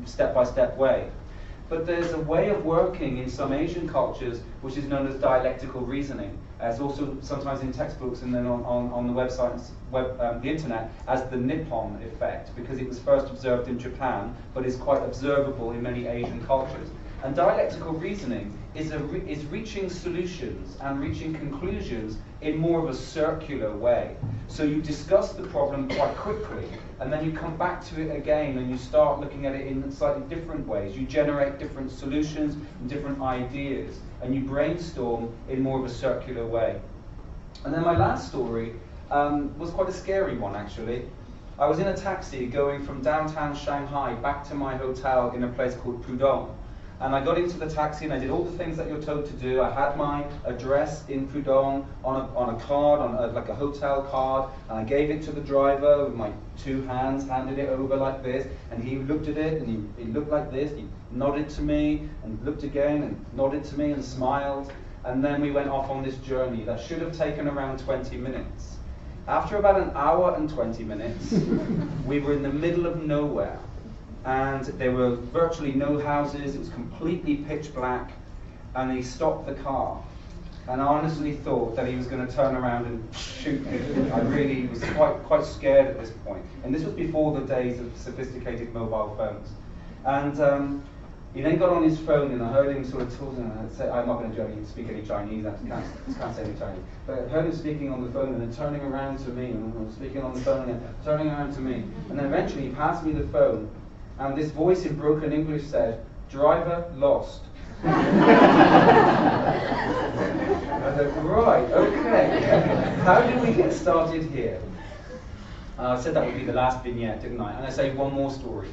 step-by-step way. But there's a way of working in some Asian cultures which is known as dialectical reasoning. It's also sometimes in textbooks and then on the website, the internet, as the Nippon effect, because it was first observed in Japan, but is quite observable in many Asian cultures. And dialectical reasoning is reaching solutions and reaching conclusions in more of a circular way. So you discuss the problem quite quickly, and then you come back to it again and you start looking at it in slightly different ways. You generate different solutions and different ideas, and you brainstorm in more of a circular way. And then my last story was quite a scary one actually. I was in a taxi going from downtown Shanghai back to my hotel in a place called Pudong. And I got into the taxi and I did all the things that you're told to do. I had my address in Pudong on a card, like a hotel card, and I gave it to the driver with my two hands, handed it over like this, and he looked at it and he looked like this, he nodded to me and looked again and nodded to me and smiled, and then we went off on this journey that should have taken around 20 minutes. After about an hour and 20 minutes, we were in the middle of nowhere. And there were virtually no houses, it was completely pitch black, and he stopped the car. And I honestly thought that he was going to turn around and shoot me. I really was quite scared at this point. And this was before the days of sophisticated mobile phones. And he then got on his phone, and I heard him sort of talking, and I said, I'm not going to speak any Chinese, I can't say any Chinese. But I heard him speaking on the phone, and then turning around to me, and I was speaking on the phone, and then turning around to me. And then eventually he passed me the phone, and this voice in broken English said, "Driver lost." I said, right, okay. How do we get started here? I said that would be the last vignette, didn't I? And I say one more story.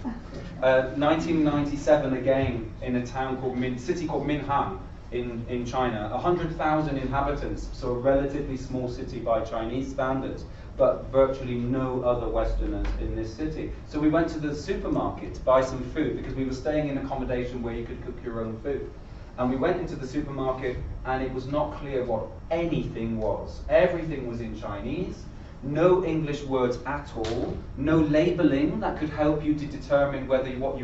1997 again, in a town called city called Minhang in China. 100,000 inhabitants, so a relatively small city by Chinese standards, but virtually no other Westerners in this city. So we went to the supermarket to buy some food because we were staying in accommodation where you could cook your own food. And we went into the supermarket and it was not clear what anything was. Everything was in Chinese, no English words at all, no labeling that could help you to determine whether what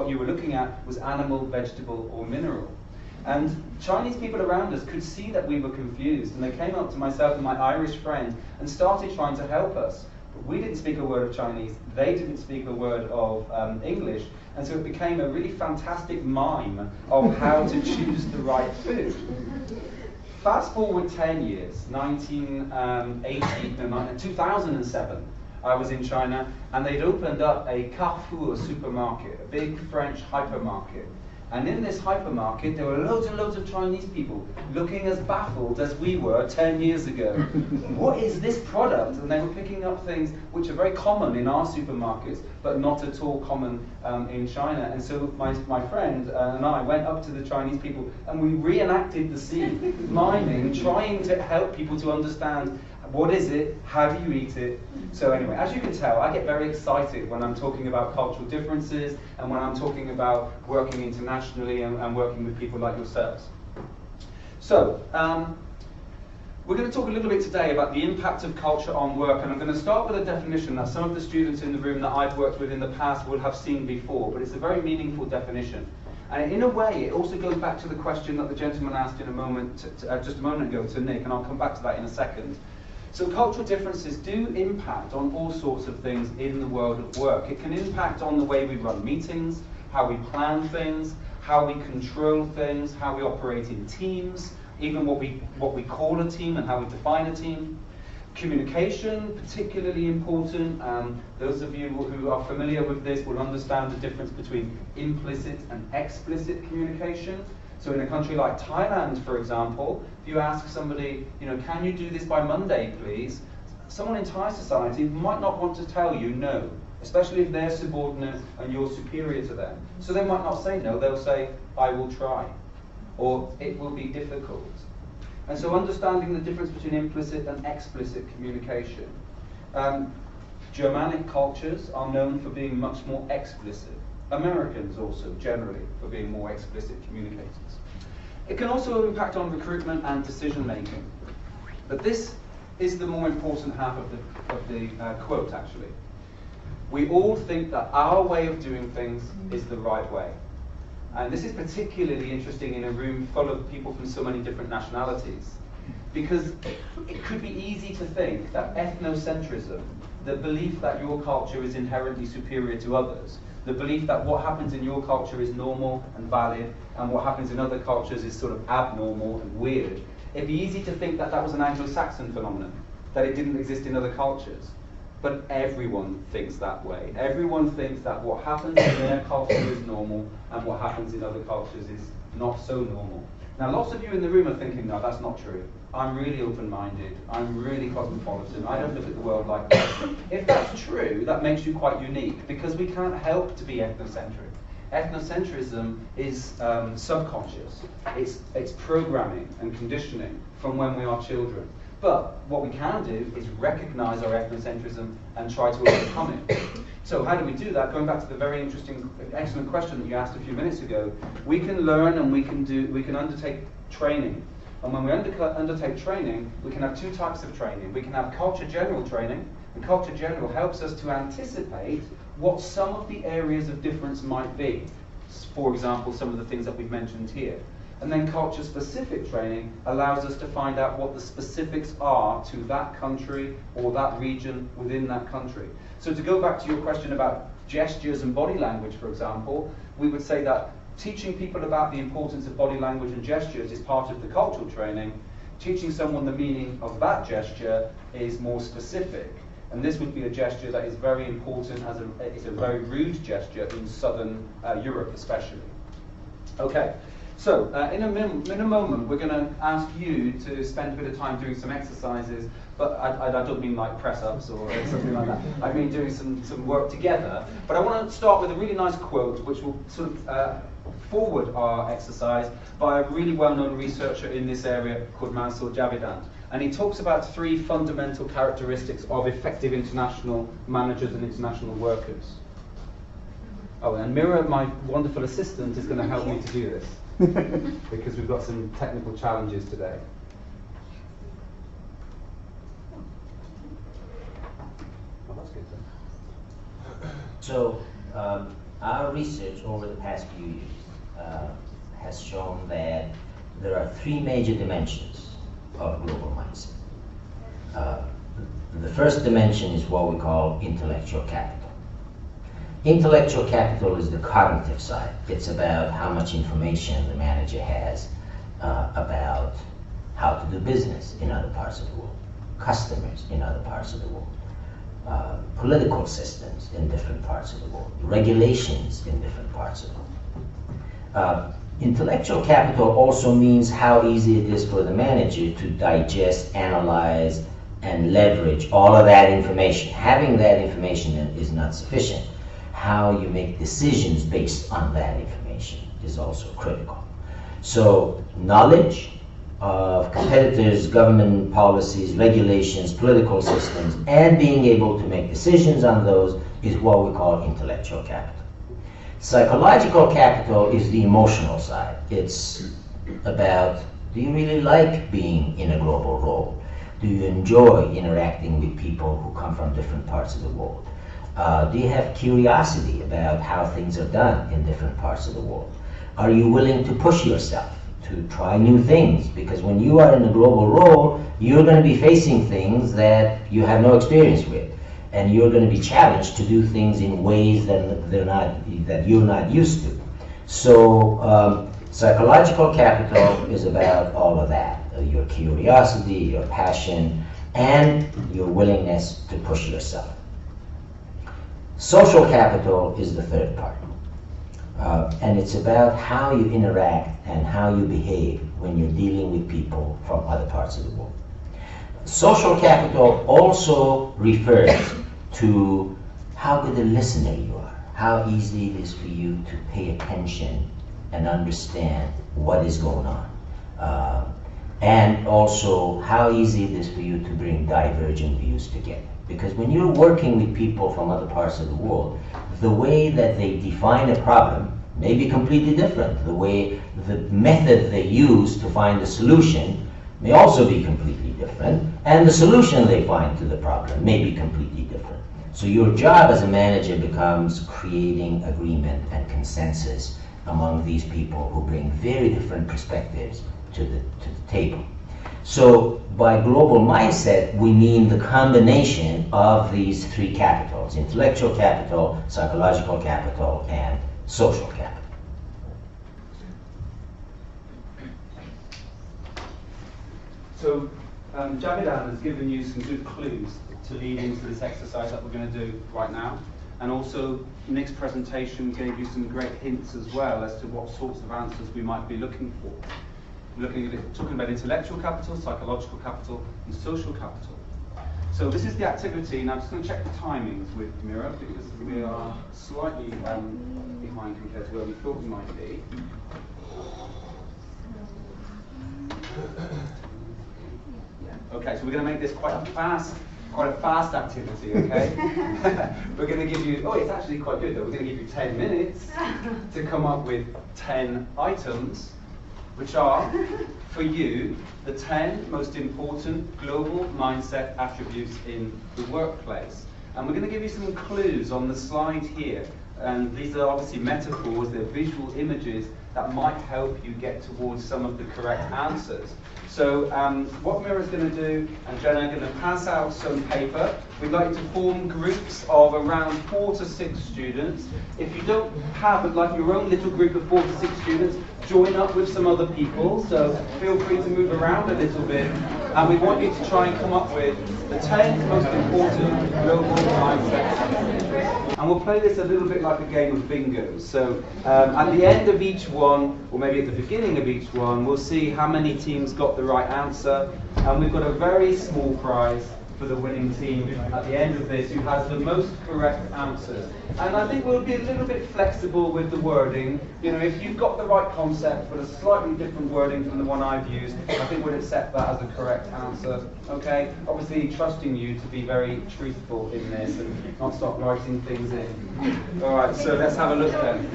you were looking at was animal, vegetable or mineral. And Chinese people around us could see that we were confused, and they came up to myself and my Irish friend and started trying to help us. But we didn't speak a word of Chinese, they didn't speak a word of English, and so it became a really fantastic mime of how to choose the right food. Fast forward 10 years, 2007, I was in China, and they'd opened up a Carrefour supermarket, a big French hypermarket. And in this hypermarket, there were loads and loads of Chinese people looking as baffled as we were 10 years ago. What is this product? And they were picking up things which are very common in our supermarkets, but not at all common in China. And so my friend and I went up to the Chinese people, and we reenacted the scene, miming, trying to help people to understand what is it, how do you eat it. So anyway, as you can tell, I get very excited when I'm talking about cultural differences and when I'm talking about working internationally and working with people like yourselves. So, we're going to talk a little bit today about the impact of culture on work, and I'm going to start with a definition that some of the students in the room that I've worked with in the past would have seen before, but it's a very meaningful definition. And in a way, it also goes back to the question that the gentleman asked in a moment, just a moment ago to Nick, and I'll come back to that in a second. So cultural differences do impact on all sorts of things in the world of work. It can impact on the way we run meetings, how we plan things, how we control things, how we operate in teams, even what we call a team and how we define a team. Communication, particularly important. Those of you who are familiar with this will understand the difference between implicit and explicit communication. So in a country like Thailand, for example, if you ask somebody, can you do this by Monday, please? Someone in Thai society might not want to tell you no, especially if they're subordinate and you're superior to them. So they might not say no, they'll say, I will try, or it will be difficult. And so understanding the difference between implicit and explicit communication. Germanic cultures are known for being much more explicit. Americans also, generally, for being more explicit communicators. It can also impact on recruitment and decision making. But this is the more important half of the quote, actually. We all think that our way of doing things is the right way. And this is particularly interesting in a room full of people from so many different nationalities. Because it could be easy to think that ethnocentrism, the belief that your culture is inherently superior to others, the belief that what happens in your culture is normal and valid, and what happens in other cultures is sort of abnormal and weird. It'd be easy to think that that was an Anglo-Saxon phenomenon, that it didn't exist in other cultures. But everyone thinks that way. Everyone thinks that what happens in their culture is normal, and what happens in other cultures is not so normal. Now, lots of you in the room are thinking, no, that's not true. I'm really open-minded. I'm really cosmopolitan. I don't look at the world like that. If that's true, that makes you quite unique, because we can't help to be ethnocentric. Ethnocentrism is subconscious. It's programming and conditioning from when we are children. But what we can do is recognize our ethnocentrism and try to overcome it. So how do we do that? Going back to the very interesting, excellent question that you asked a few minutes ago, we can learn and we can undertake training. And when we undertake training, we can have two types of training. We can have culture general training, and culture general helps us to anticipate what some of the areas of difference might be. For example, some of the things that we've mentioned here. And then culture-specific training allows us to find out what the specifics are to that country or that region within that country. So to go back to your question about gestures and body language, for example, we would say that teaching people about the importance of body language and gestures is part of the cultural training. Teaching someone the meaning of that gesture is more specific. And this would be a gesture that is very important, it's a very rude gesture in Southern Europe especially. Okay. So, in a moment, we're going to ask you to spend a bit of time doing some exercises, but I don't mean like press-ups or something like that. I mean doing some work together. But I want to start with a really nice quote, which will sort of forward our exercise, by a really well-known researcher in this area called Mansour Javidand. And he talks about 3 fundamental characteristics of effective international managers and international workers. Oh, and Mira, my wonderful assistant, is going to help me to do this. Because we've got some technical challenges today. Oh, that's good then. So, our research over the past few years has shown that there are 3 major dimensions of global mindset. The first dimension is what we call intellectual capital. Intellectual capital is the cognitive side. It's about how much information the manager has about how to do business in other parts of the world, customers in other parts of the world, political systems in different parts of the world, regulations in different parts of the world. Intellectual capital also means how easy it is for the manager to digest, analyze, and leverage all of that information. Having that information is not sufficient. How you make decisions based on that information is also critical. So knowledge of competitors, government policies, regulations, political systems, and being able to make decisions on those is what we call intellectual capital. Psychological capital is the emotional side. It's about, do you really like being in a global role? Do you enjoy interacting with people who come from different parts of the world? Do you have curiosity about how things are done in different parts of the world? Are you willing to push yourself to try new things? Because when you are in a global role, you're going to be facing things that you have no experience with. And you're going to be challenged to do things in ways that you're not used to. So psychological capital is about all of that. Your curiosity, your passion, and your willingness to push yourself. Social capital is the third part. And it's about how you interact and how you behave when you're dealing with people from other parts of the world. Social capital also refers to how good a listener you are, how easy it is for you to pay attention and understand what is going on. And also how easy it is for you to bring divergent views together. Because when you're working with people from other parts of the world, the way that they define a problem may be completely different. The method they use to find a solution may also be completely different, and the solution they find to the problem may be completely different. So your job as a manager becomes creating agreement and consensus among these people who bring very different perspectives to the table. So by global mindset, we mean the combination of these three capitals: intellectual capital, psychological capital, and social capital. So Javidan has given you some good clues to lead into this exercise that we're going to do right now. And also Nick's presentation gave you some great hints as well as to what sorts of answers we might be looking for. We're talking about intellectual capital, psychological capital, and social capital. So this is the activity. Now I'm just going to check the timings with Mira, because we are slightly behind compared to where we thought we might be. Okay, so we're going to make this quite a fast activity, okay? We're going to give you, it's actually quite good though, we're going to give you 10 minutes to come up with 10 items, which are, for you, the 10 most important global mindset attributes in the workplace. And we're going to give you some clues on the slide here. And these are obviously metaphors, they're visual images that might help you get towards some of the correct answers. So what Mira's going to do, and Jenna are going to pass out some paper. We'd like to form groups of around 4 to 6 students. If you don't have your own little group of 4 to 6 students, join up with some other people. So feel free to move around a little bit. And we want you to try and come up with the 10 most important global mindset. And we'll play this a little bit like a game of bingo. So at the end of each one, or maybe at the beginning of each one, we'll see how many teams got the right answer. And we've got a very small prize for the winning team at the end of this, who has the most correct answers. And I think we'll be a little bit flexible with the wording. You know, if you've got the right concept but a slightly different wording from the one I've used, I think we'll accept that as a correct answer. Okay? Obviously trusting you to be very truthful in this and not stop writing things in. Alright, so let's have a look then.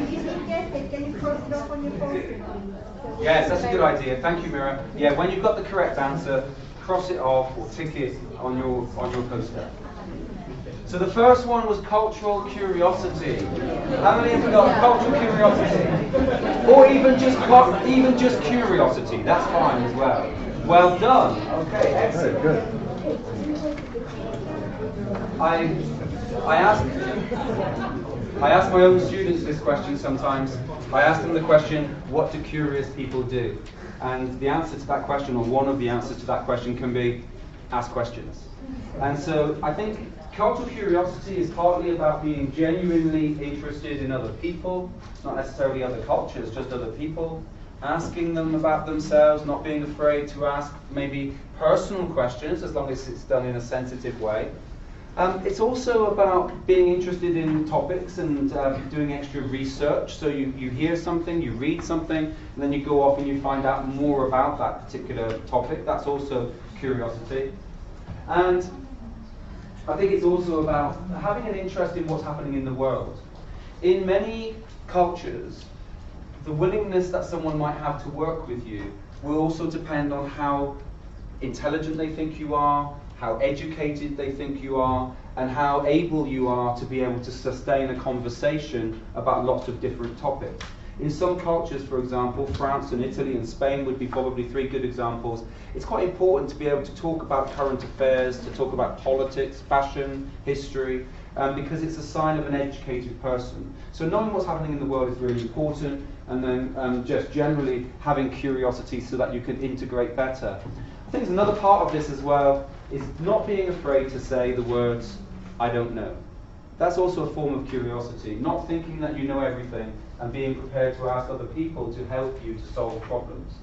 Can you cross it off on your phone? Yes, that's a good idea. Thank you, Mira. Yeah, when you've got the correct answer, cross it off or tick it on your poster. So the first one was cultural curiosity. How many have we got? Cultural curiosity, or even just curiosity. That's fine as well. Well done. Okay, excellent. Very good. I asked. I ask my own students this question sometimes. I ask them the question, what do curious people do? And the answer to that question, or one of the answers to that question, can be ask questions. And so I think cultural curiosity is partly about being genuinely interested in other people, not necessarily other cultures, just other people. Asking them about themselves, not being afraid to ask maybe personal questions, as long as it's done in a sensitive way. It's also about being interested in topics and doing extra research. So you hear something, you read something, and then you go off and you find out more about that particular topic. That's also curiosity. And I think it's also about having an interest in what's happening in the world. In many cultures, the willingness that someone might have to work with you will also depend on how intelligent they think you are, how educated they think you are, and how able you are to be able to sustain a conversation about lots of different topics. In some cultures, for example, France and Italy and Spain would be probably 3 good examples. It's quite important to be able to talk about current affairs, to talk about politics, fashion, history, because it's a sign of an educated person. So knowing what's happening in the world is really important, and then just generally having curiosity so that you can integrate better. I think there's another part of this as well, is not being afraid to say the words, I don't know. That's also a form of curiosity, not thinking that you know everything and being prepared to ask other people to help you to solve problems.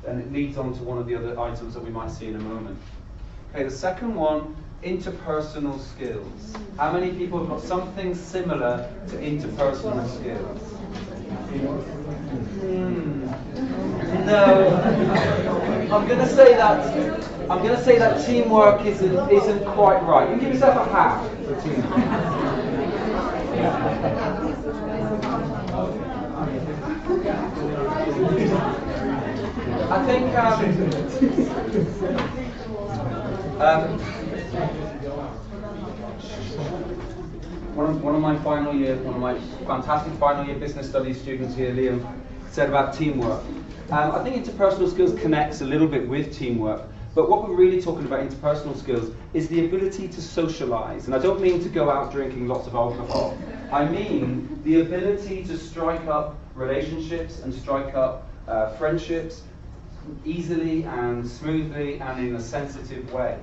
And it leads on to one of the other items that we might see in a moment. Okay, the second one, interpersonal skills. How many people have got something similar to interpersonal skills? No. I'm going to say that teamwork isn't quite right. You can give yourself a half for teamwork. I think one of my fantastic final year business studies students here, Liam, said about teamwork. I think interpersonal skills connects a little bit with teamwork, but what we're really talking about interpersonal skills is the ability to socialize. And I don't mean to go out drinking lots of alcohol. I mean the ability to strike up relationships and strike up friendships easily and smoothly and in a sensitive way.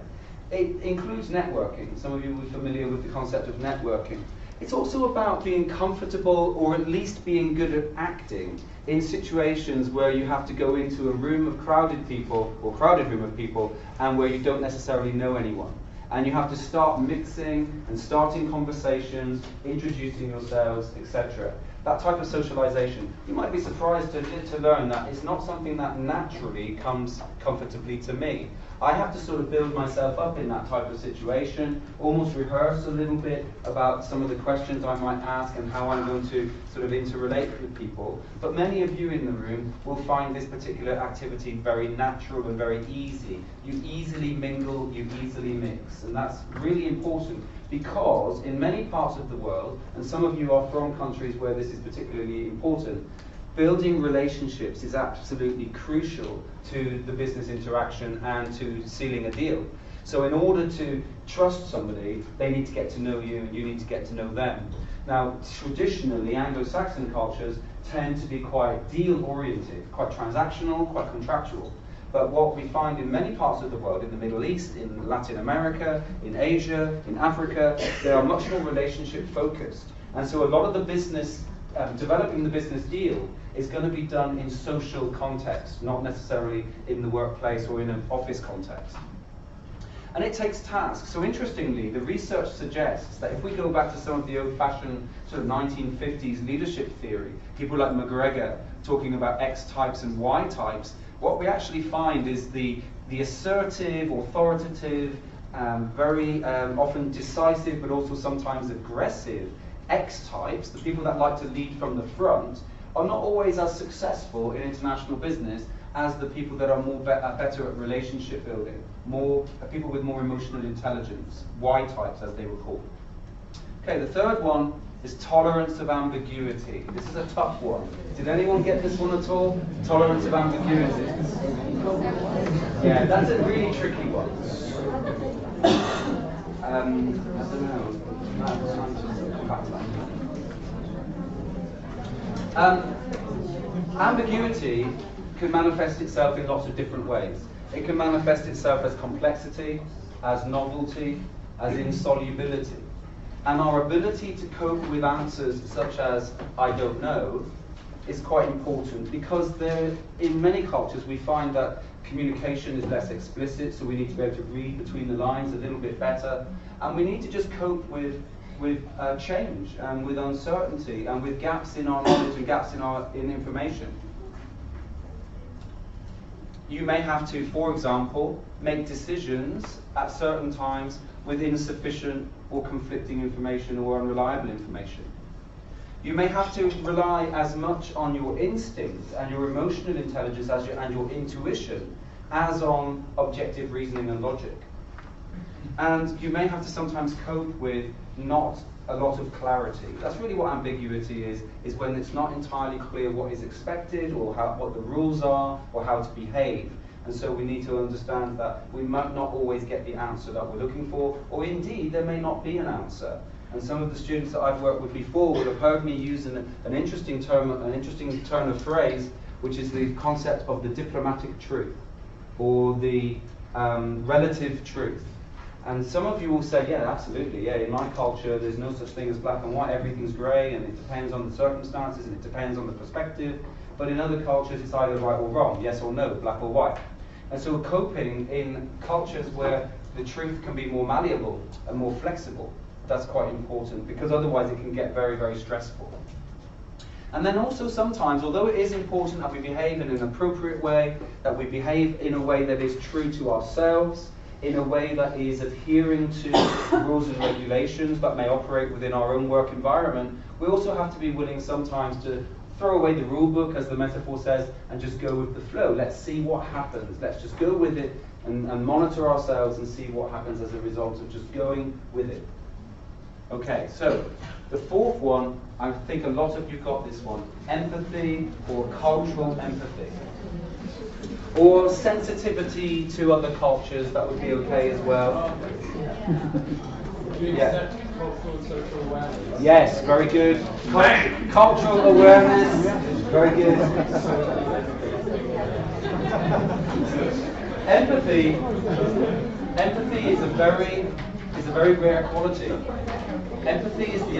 It includes networking. Some of you will be familiar with the concept of networking. It's also about being comfortable, or at least being good at acting in situations where you have to go into a room of crowded people, or crowded room of people, and where you don't necessarily know anyone. And you have to start mixing and starting conversations, introducing yourselves, etc. That type of socialization. You might be surprised to learn that it's not something that naturally comes comfortably to me. I have to sort of build myself up in that type of situation, almost rehearse a little bit about some of the questions I might ask and how I'm going to sort of interrelate with people. But many of you in the room will find this particular activity very natural and very easy. You easily mingle, you easily mix, and that's really important because in many parts of the world, and some of you are from countries where this is particularly important, building relationships is absolutely crucial to the business interaction and to sealing a deal. So in order to trust somebody, they need to get to know you and you need to get to know them. Now, traditionally, Anglo-Saxon cultures tend to be quite deal-oriented, quite transactional, quite contractual. But what we find in many parts of the world, in the Middle East, in Latin America, in Asia, in Africa, they are much more relationship-focused. And so a lot of the business, developing the business deal is going to be done in social context, not necessarily in the workplace or in an office context. And it takes tasks. So interestingly, the research suggests that if we go back to some of the old-fashioned sort of 1950s leadership theory, people like McGregor talking about X types and Y types, what we actually find is the assertive, authoritative, very often decisive, but also sometimes aggressive X types, the people that like to lead from the front, are not always as successful in international business as the people that are better at relationship building, people with more emotional intelligence, Y types as they were called. Okay, the third one is tolerance of ambiguity. This is a tough one. Did anyone get this one at all? Tolerance of ambiguity. Yeah, that's a really tricky one. I don't know. Ambiguity can manifest itself in lots of different ways. It can manifest itself as complexity, as novelty, as insolubility. And our ability to cope with answers such as, I don't know, is quite important, because in many cultures we find that communication is less explicit, so we need to be able to read between the lines a little bit better. And we need to just cope with change and with uncertainty and with gaps in our knowledge and gaps in information. You may have to, for example, make decisions at certain times with insufficient or conflicting information or unreliable information. You may have to rely as much on your instinct and your emotional intelligence and your intuition as on objective reasoning and logic. And you may have to sometimes cope with not a lot of clarity. That's really what ambiguity is when it's not entirely clear what is expected or what the rules are or how to behave. And so we need to understand that we might not always get the answer that we're looking for, or indeed there may not be an answer. And some of the students that I've worked with before will have heard me use an interesting turn of phrase, which is the concept of the diplomatic truth, or the relative truth. And some of you will say, yeah, absolutely, yeah, in my culture there's no such thing as black and white, everything's grey, and it depends on the circumstances, and it depends on the perspective. But in other cultures it's either right or wrong, yes or no, black or white. And so coping in cultures where the truth can be more malleable and more flexible, that's quite important, because otherwise it can get very, very stressful. And then also sometimes, although it is important that we behave in an appropriate way, that we behave in a way that is true to ourselves, in a way that is adhering to rules and regulations that may operate within our own work environment, we also have to be willing sometimes to throw away the rule book, as the metaphor says, and just go with the flow. Let's see what happens. Let's just go with it and monitor ourselves and see what happens as a result of just going with it. Okay, so the fourth one, I think a lot of you got this one, empathy or cultural empathy. Or sensitivity to other cultures, that would be okay as well. Yeah. Cultural and social awareness. Yes, very good. Cultural awareness, very good. Empathy is a very rare quality. Empathy is the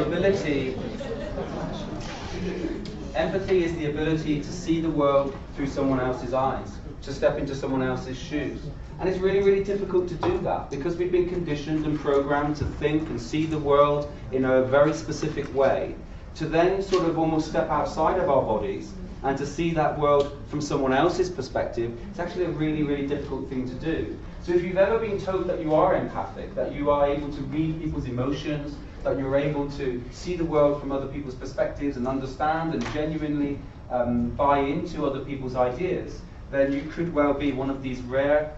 ability to see the world through someone else's eyes, to step into someone else's shoes. And it's really, really difficult to do that, because we've been conditioned and programmed to think and see the world in a very specific way, to then sort of almost step outside of our bodies and to see that world from someone else's perspective. It's actually a really, really difficult thing to do. So if you've ever been told that you are empathic, that you are able to read people's emotions, that you're able to see the world from other people's perspectives and understand and genuinely buy into other people's ideas, then you could well be one of these rare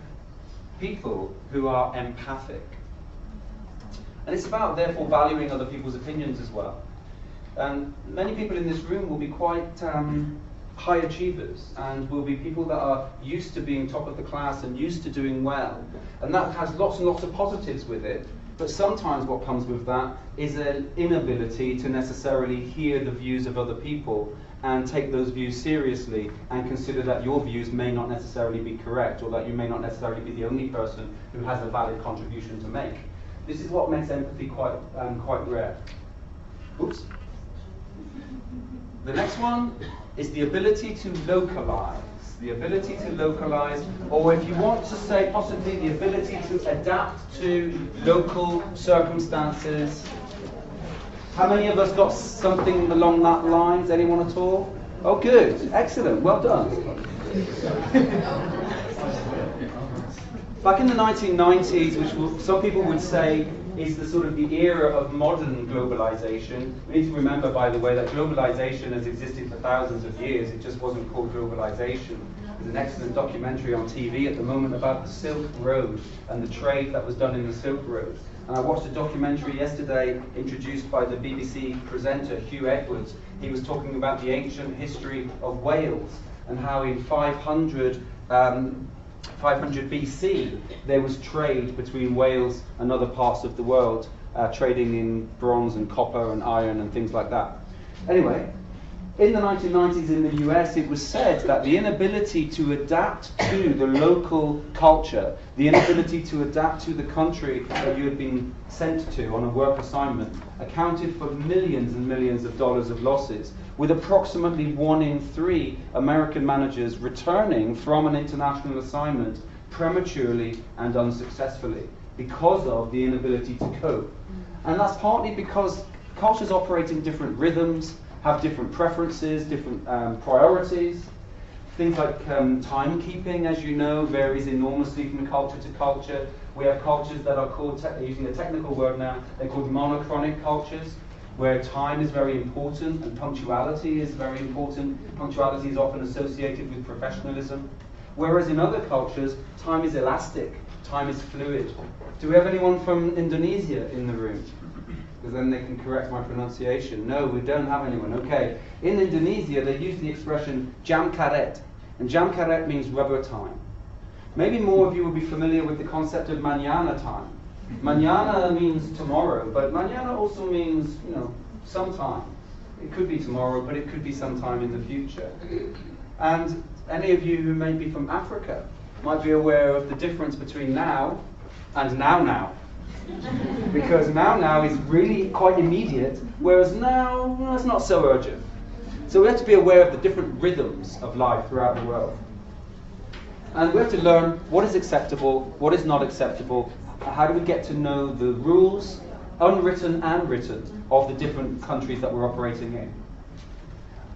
people who are empathic. And it's about, therefore, valuing other people's opinions as well. And many people in this room will be quite high achievers, and will be people that are used to being top of the class and used to doing well. And that has lots and lots of positives with it. But sometimes what comes with that is an inability to necessarily hear the views of other people and take those views seriously, and consider that your views may not necessarily be correct, or that you may not necessarily be the only person who has a valid contribution to make. This is what makes empathy quite rare. Oops. The next one is the ability to localize. The ability to localize, or if you want to say possibly the ability to adapt to local circumstances. How many of us got something along that lines? Anyone at all? Oh, good. Excellent. Well done. Back in the 1990s, which some people would say is the sort of the era of modern globalization. We need to remember, by the way, that globalization has existed for thousands of years. It just wasn't called globalization. There's an excellent documentary on TV at the moment about the Silk Road and the trade that was done in the Silk Road. And I watched a documentary yesterday introduced by the BBC presenter Hugh Edwards. He was talking about the ancient history of Wales, and how in 500 BC there was trade between Wales and other parts of the world, trading in bronze and copper and iron and things like that. Anyway, In the 1990s in the US, it was said that the inability to adapt to the local culture, the inability to adapt to the country that you had been sent to on a work assignment, accounted for millions and millions of dollars of losses, with approximately 1 in 3 American managers returning from an international assignment prematurely and unsuccessfully because of the inability to cope. And that's partly because cultures operate in different rhythms, have different preferences, different priorities. Things like timekeeping, as you know, varies enormously from culture to culture. We have cultures that are called, using a technical word now, they're called monochronic cultures, where time is very important and punctuality is very important. Punctuality is often associated with professionalism. Whereas in other cultures, time is elastic, time is fluid. Do we have anyone from Indonesia in the room? Because then they can correct my pronunciation. No, we don't have anyone. Okay. In Indonesia, they use the expression jam karet. And jam karet means rubber time. Maybe more of you will be familiar with the concept of mañana time. Mañana means tomorrow, but mañana also means, you know, sometime. It could be tomorrow, but it could be sometime in the future. And any of you who may be from Africa might be aware of the difference between now and now. Because now is really quite immediate, whereas now, well, it's not so urgent. So we have to be aware of the different rhythms of life throughout the world. And we have to learn what is acceptable, what is not acceptable, how do we get to know the rules, unwritten and written, of the different countries that we're operating in.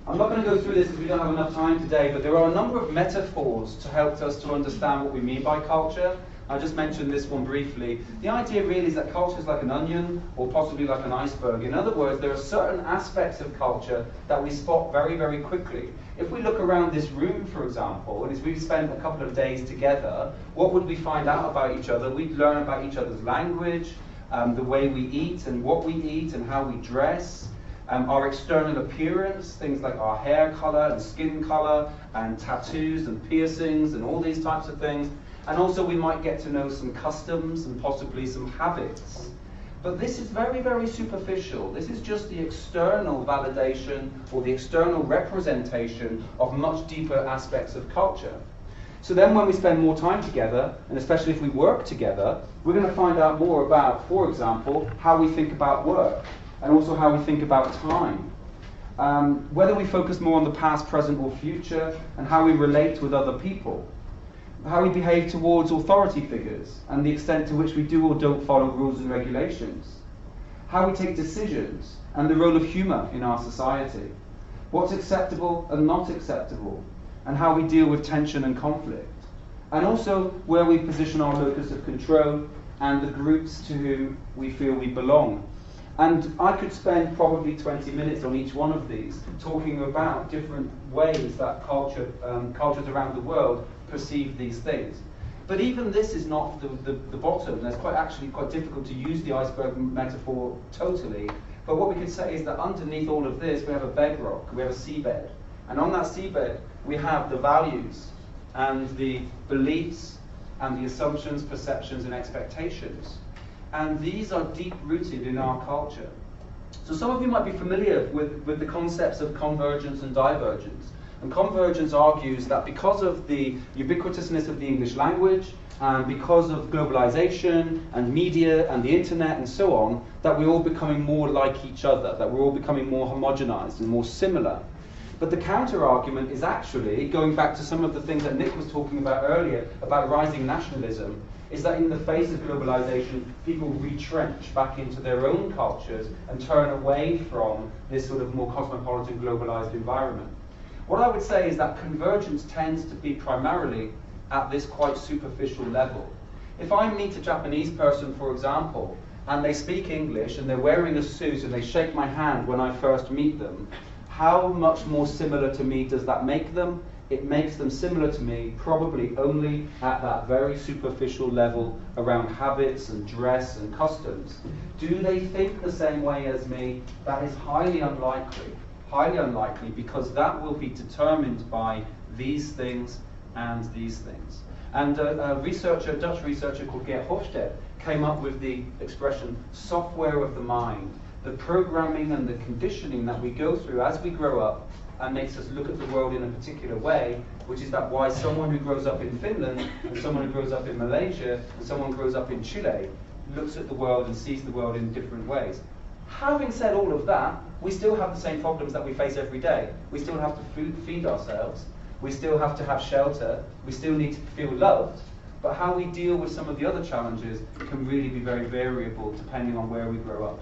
I'm not going to go through this because we don't have enough time today, but there are a number of metaphors to help us to understand what we mean by culture. I just mentioned this one briefly. The idea really is that culture is like an onion or possibly like an iceberg. In other words, there are certain aspects of culture that we spot very, very quickly. If we look around this room, for example, and if we spent a couple of days together, what would we find out about each other? We'd learn about each other's language, the way we eat and what we eat and how we dress, our external appearance, things like our hair color and skin color and tattoos and piercings and all these types of things. And also we might get to know some customs and possibly some habits. But this is very, very superficial. This is just the external validation or the external representation of much deeper aspects of culture. So then when we spend more time together, and especially if we work together, we're going to find out more about, for example, how we think about work, and also how we think about time. Whether we focus more on the past, present, or future, and how we relate with other people. How we behave towards authority figures and the extent to which we do or don't follow rules and regulations. How we take decisions and the role of humour in our society. What's acceptable and not acceptable, and how we deal with tension and conflict. And also where we position our locus of control and the groups to whom we feel we belong. And I could spend probably 20 minutes on each one of these, talking about different ways that cultures around the world perceive these things. But even this is not the bottom. It's actually quite difficult to use the iceberg metaphor totally. But what we could say is that underneath all of this, we have a bedrock, we have a seabed. And on that seabed, we have the values and the beliefs and the assumptions, perceptions, and expectations. And these are deep-rooted in our culture. So some of you might be familiar with the concepts of convergence and divergence. And convergence argues that because of the ubiquitousness of the English language, and because of globalization and media and the internet and so on, that we're all becoming more like each other, that we're all becoming more homogenized and more similar. But the counter-argument is actually, going back to some of the things that Nick was talking about earlier, about rising nationalism, is that in the face of globalization, people retrench back into their own cultures and turn away from this sort of more cosmopolitan, globalized environment. What I would say is that convergence tends to be primarily at this quite superficial level. If I meet a Japanese person, for example, and they speak English and they're wearing a suit and they shake my hand when I first meet them, how much more similar to me does that make them? It makes them similar to me probably only at that very superficial level around habits and dress and customs. Do they think the same way as me? That is highly unlikely. Highly unlikely, because that will be determined by these things and these things. And a Dutch researcher called Geert Hofstede came up with the expression software of the mind, the programming and the conditioning that we go through as we grow up and makes us look at the world in a particular way, which is that why someone who grows up in Finland and someone who grows up in Malaysia and someone who grows up in Chile looks at the world and sees the world in different ways. Having said all of that, we still have the same problems that we face every day. We still have to feed ourselves, we still have to have shelter, we still need to feel loved, but how we deal with some of the other challenges can really be very variable depending on where we grow up.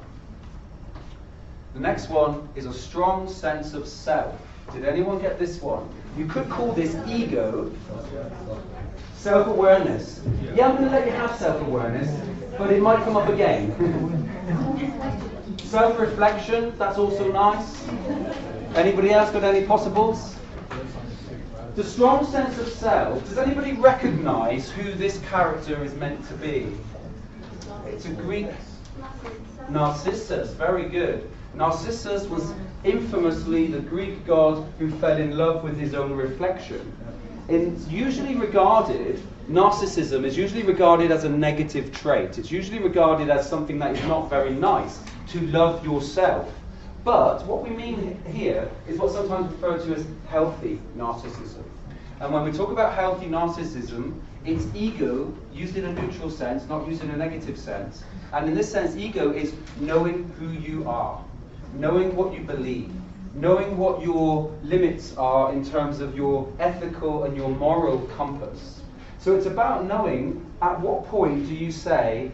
The next one is a strong sense of self. Did anyone get this one? You could call this ego, self-awareness. Yeah, I'm going to let you have self-awareness, but it might come up again. Self-reflection, that's also nice. Anybody else got any possibles? The strong sense of self, does anybody recognize who this character is meant to be? It's a Greek Narcissus, very good. Narcissus was infamously the Greek god who fell in love with his own reflection. It's usually regarded, narcissism is usually regarded as a negative trait. It's usually regarded as something that is not very nice, to love yourself. But what we mean here is what's sometimes referred to as healthy narcissism. And when we talk about healthy narcissism, it's ego used in a neutral sense, not used in a negative sense. And in this sense, ego is knowing who you are, knowing what you believe, knowing what your limits are in terms of your ethical and your moral compass. So it's about knowing at what point do you say,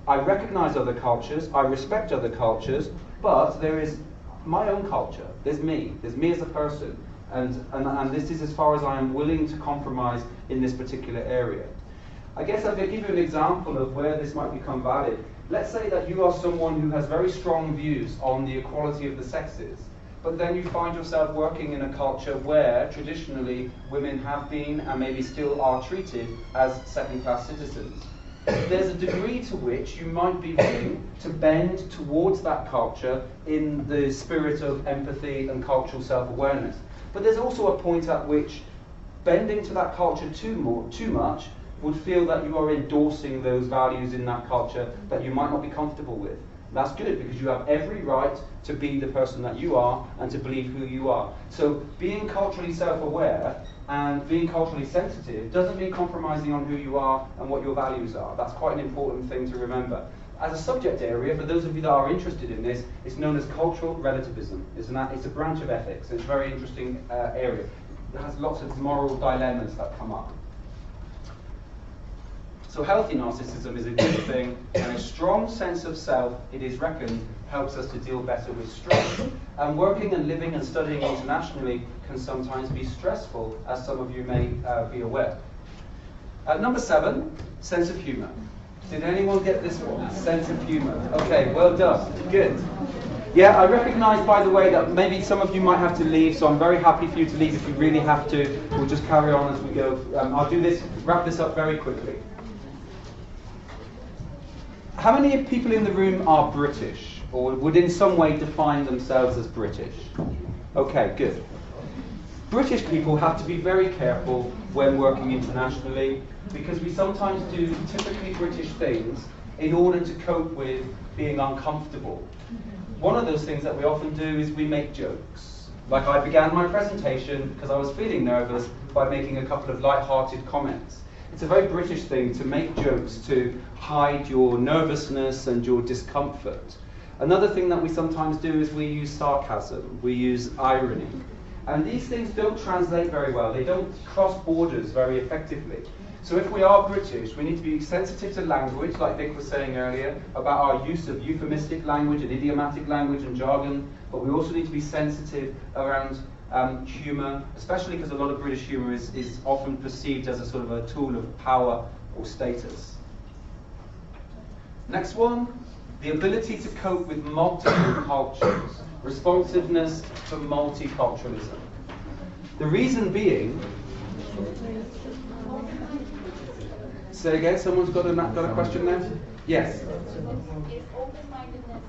I recognize other cultures, I respect other cultures, but there is my own culture, there's me as a person, and this is as far as I am willing to compromise in this particular area. I guess I'll give you an example of where this might become valid. Let's say that you are someone who has very strong views on the equality of the sexes, but then you find yourself working in a culture where traditionally women have been and maybe still are treated as second-class citizens. There's a degree to which you might be willing to bend towards that culture in the spirit of empathy and cultural self-awareness. But there's also a point at which bending to that culture too much would feel that you are endorsing those values in that culture that you might not be comfortable with. That's good, because you have every right to be the person that you are and to believe who you are. So being culturally self-aware and being culturally sensitive doesn't mean compromising on who you are and what your values are. That's quite an important thing to remember. As a subject area, for those of you that are interested in this, it's known as cultural relativism. It's a branch of ethics. It's a very interesting area. It has lots of moral dilemmas that come up. So healthy narcissism is a good thing, and a strong sense of self, it is reckoned, helps us to deal better with stress. And working and living and studying internationally can sometimes be stressful, as some of you may be aware. Number 7, sense of humour. Did anyone get this one? Sense of humour. Okay, well done. Good. Yeah, I recognise, by the way, that maybe some of you might have to leave, so I'm very happy for you to leave if you really have to. We'll just carry on as we go. I'll wrap this up very quickly. How many people in the room are British, or would in some way define themselves as British? Okay, good. British people have to be very careful when working internationally, because we sometimes do typically British things in order to cope with being uncomfortable. One of those things that we often do is we make jokes. Like I began my presentation, because I was feeling nervous, by making a couple of light-hearted comments. It's a very British thing to make jokes to hide your nervousness and your discomfort. Another thing that we sometimes do is we use sarcasm, we use irony. And these things don't translate very well. They don't cross borders very effectively. So if we are British, we need to be sensitive to language, like Nick was saying earlier, about our use of euphemistic language and idiomatic language and jargon, but we also need to be sensitive around humour, especially because a lot of British humour is often perceived as a sort of a tool of power or status. Next one, the ability to cope with multiple cultures, responsiveness to multiculturalism. The reason being, say again, someone's got a question there? Yes? Is open-mindedness okay?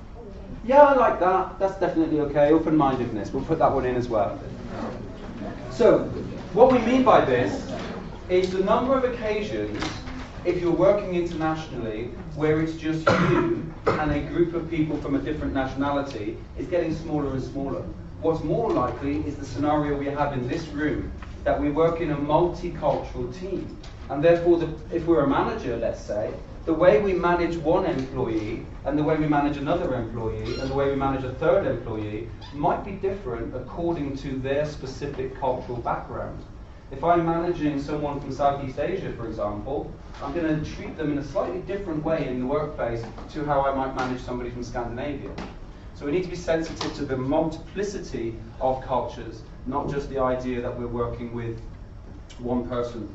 Yeah, I like that. That's definitely okay. Open-mindedness. We'll put that one in as well. So, what we mean by this is the number of occasions, if you're working internationally, where it's just you and a group of people from a different nationality, is getting smaller and smaller. What's more likely is the scenario we have in this room, that we work in a multicultural team. And therefore, if we're a manager, let's say, the way we manage one employee and the way we manage another employee and the way we manage a third employee might be different according to their specific cultural background. If I'm managing someone from Southeast Asia, for example, I'm going to treat them in a slightly different way in the workplace to how I might manage somebody from Scandinavia. So we need to be sensitive to the multiplicity of cultures, not just the idea that we're working with one person.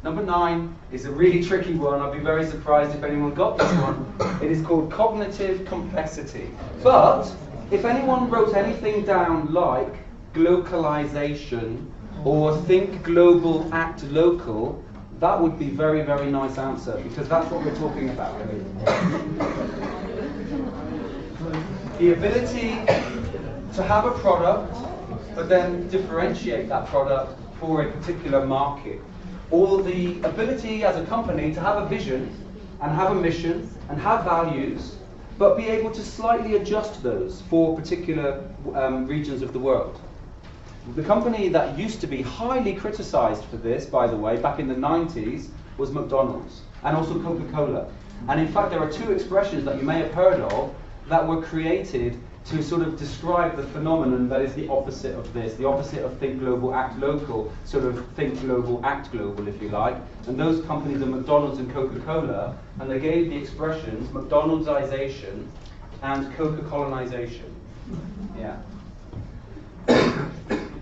Number 9 is a really tricky one. I'd be very surprised if anyone got this one. It is called cognitive complexity. But if anyone wrote anything down like glocalization or think global, act local, that would be very, very nice answer, because that's what we're talking about. The ability to have a product, but then differentiate that product for a particular market. Or the ability as a company to have a vision and have a mission and have values, but be able to slightly adjust those for particular regions of the world. The company that used to be highly criticized for this, by the way, back in the 90s, was McDonald's, and also Coca-Cola. And in fact, there are 2 expressions that you may have heard of that were created to sort of describe the phenomenon that is the opposite of this, the opposite of think global, act local, sort of think global, act global, if you like. And those companies are McDonald's and Coca-Cola, and they gave the expressions McDonald'sization and Coca-colonization. Yeah.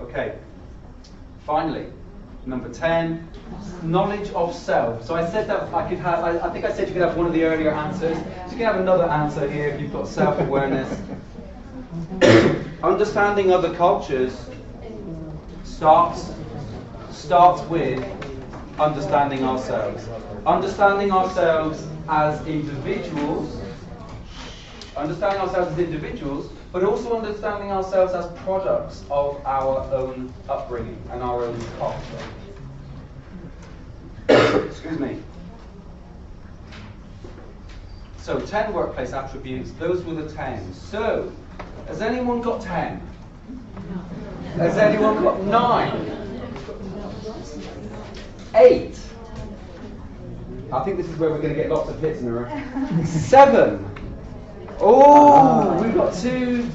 Okay. Finally, number 10, knowledge of self. So I said that I could have, I think I said you could have one of the earlier answers. So you can have another answer here if you've got self-awareness. Understanding other cultures starts with understanding ourselves. Understanding ourselves as individuals, but also understanding ourselves as products of our own upbringing and our own culture. Excuse me. So 10 workplace attributes, those were the 10. So, has anyone got 10? Has anyone got 9? 8? I think this is where we're going to get lots of hits in a row. 7? Oh, we've got 2,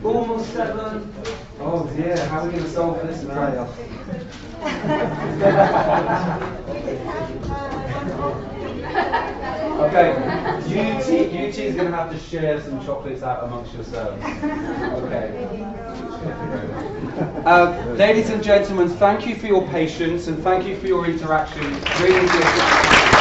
almost 7. Oh dear, how are we going to solve this now? Okay, UT is going to have to share some chocolates out amongst yourselves. Okay. Ladies and gentlemen, thank you for your patience and thank you for your interaction. Really good.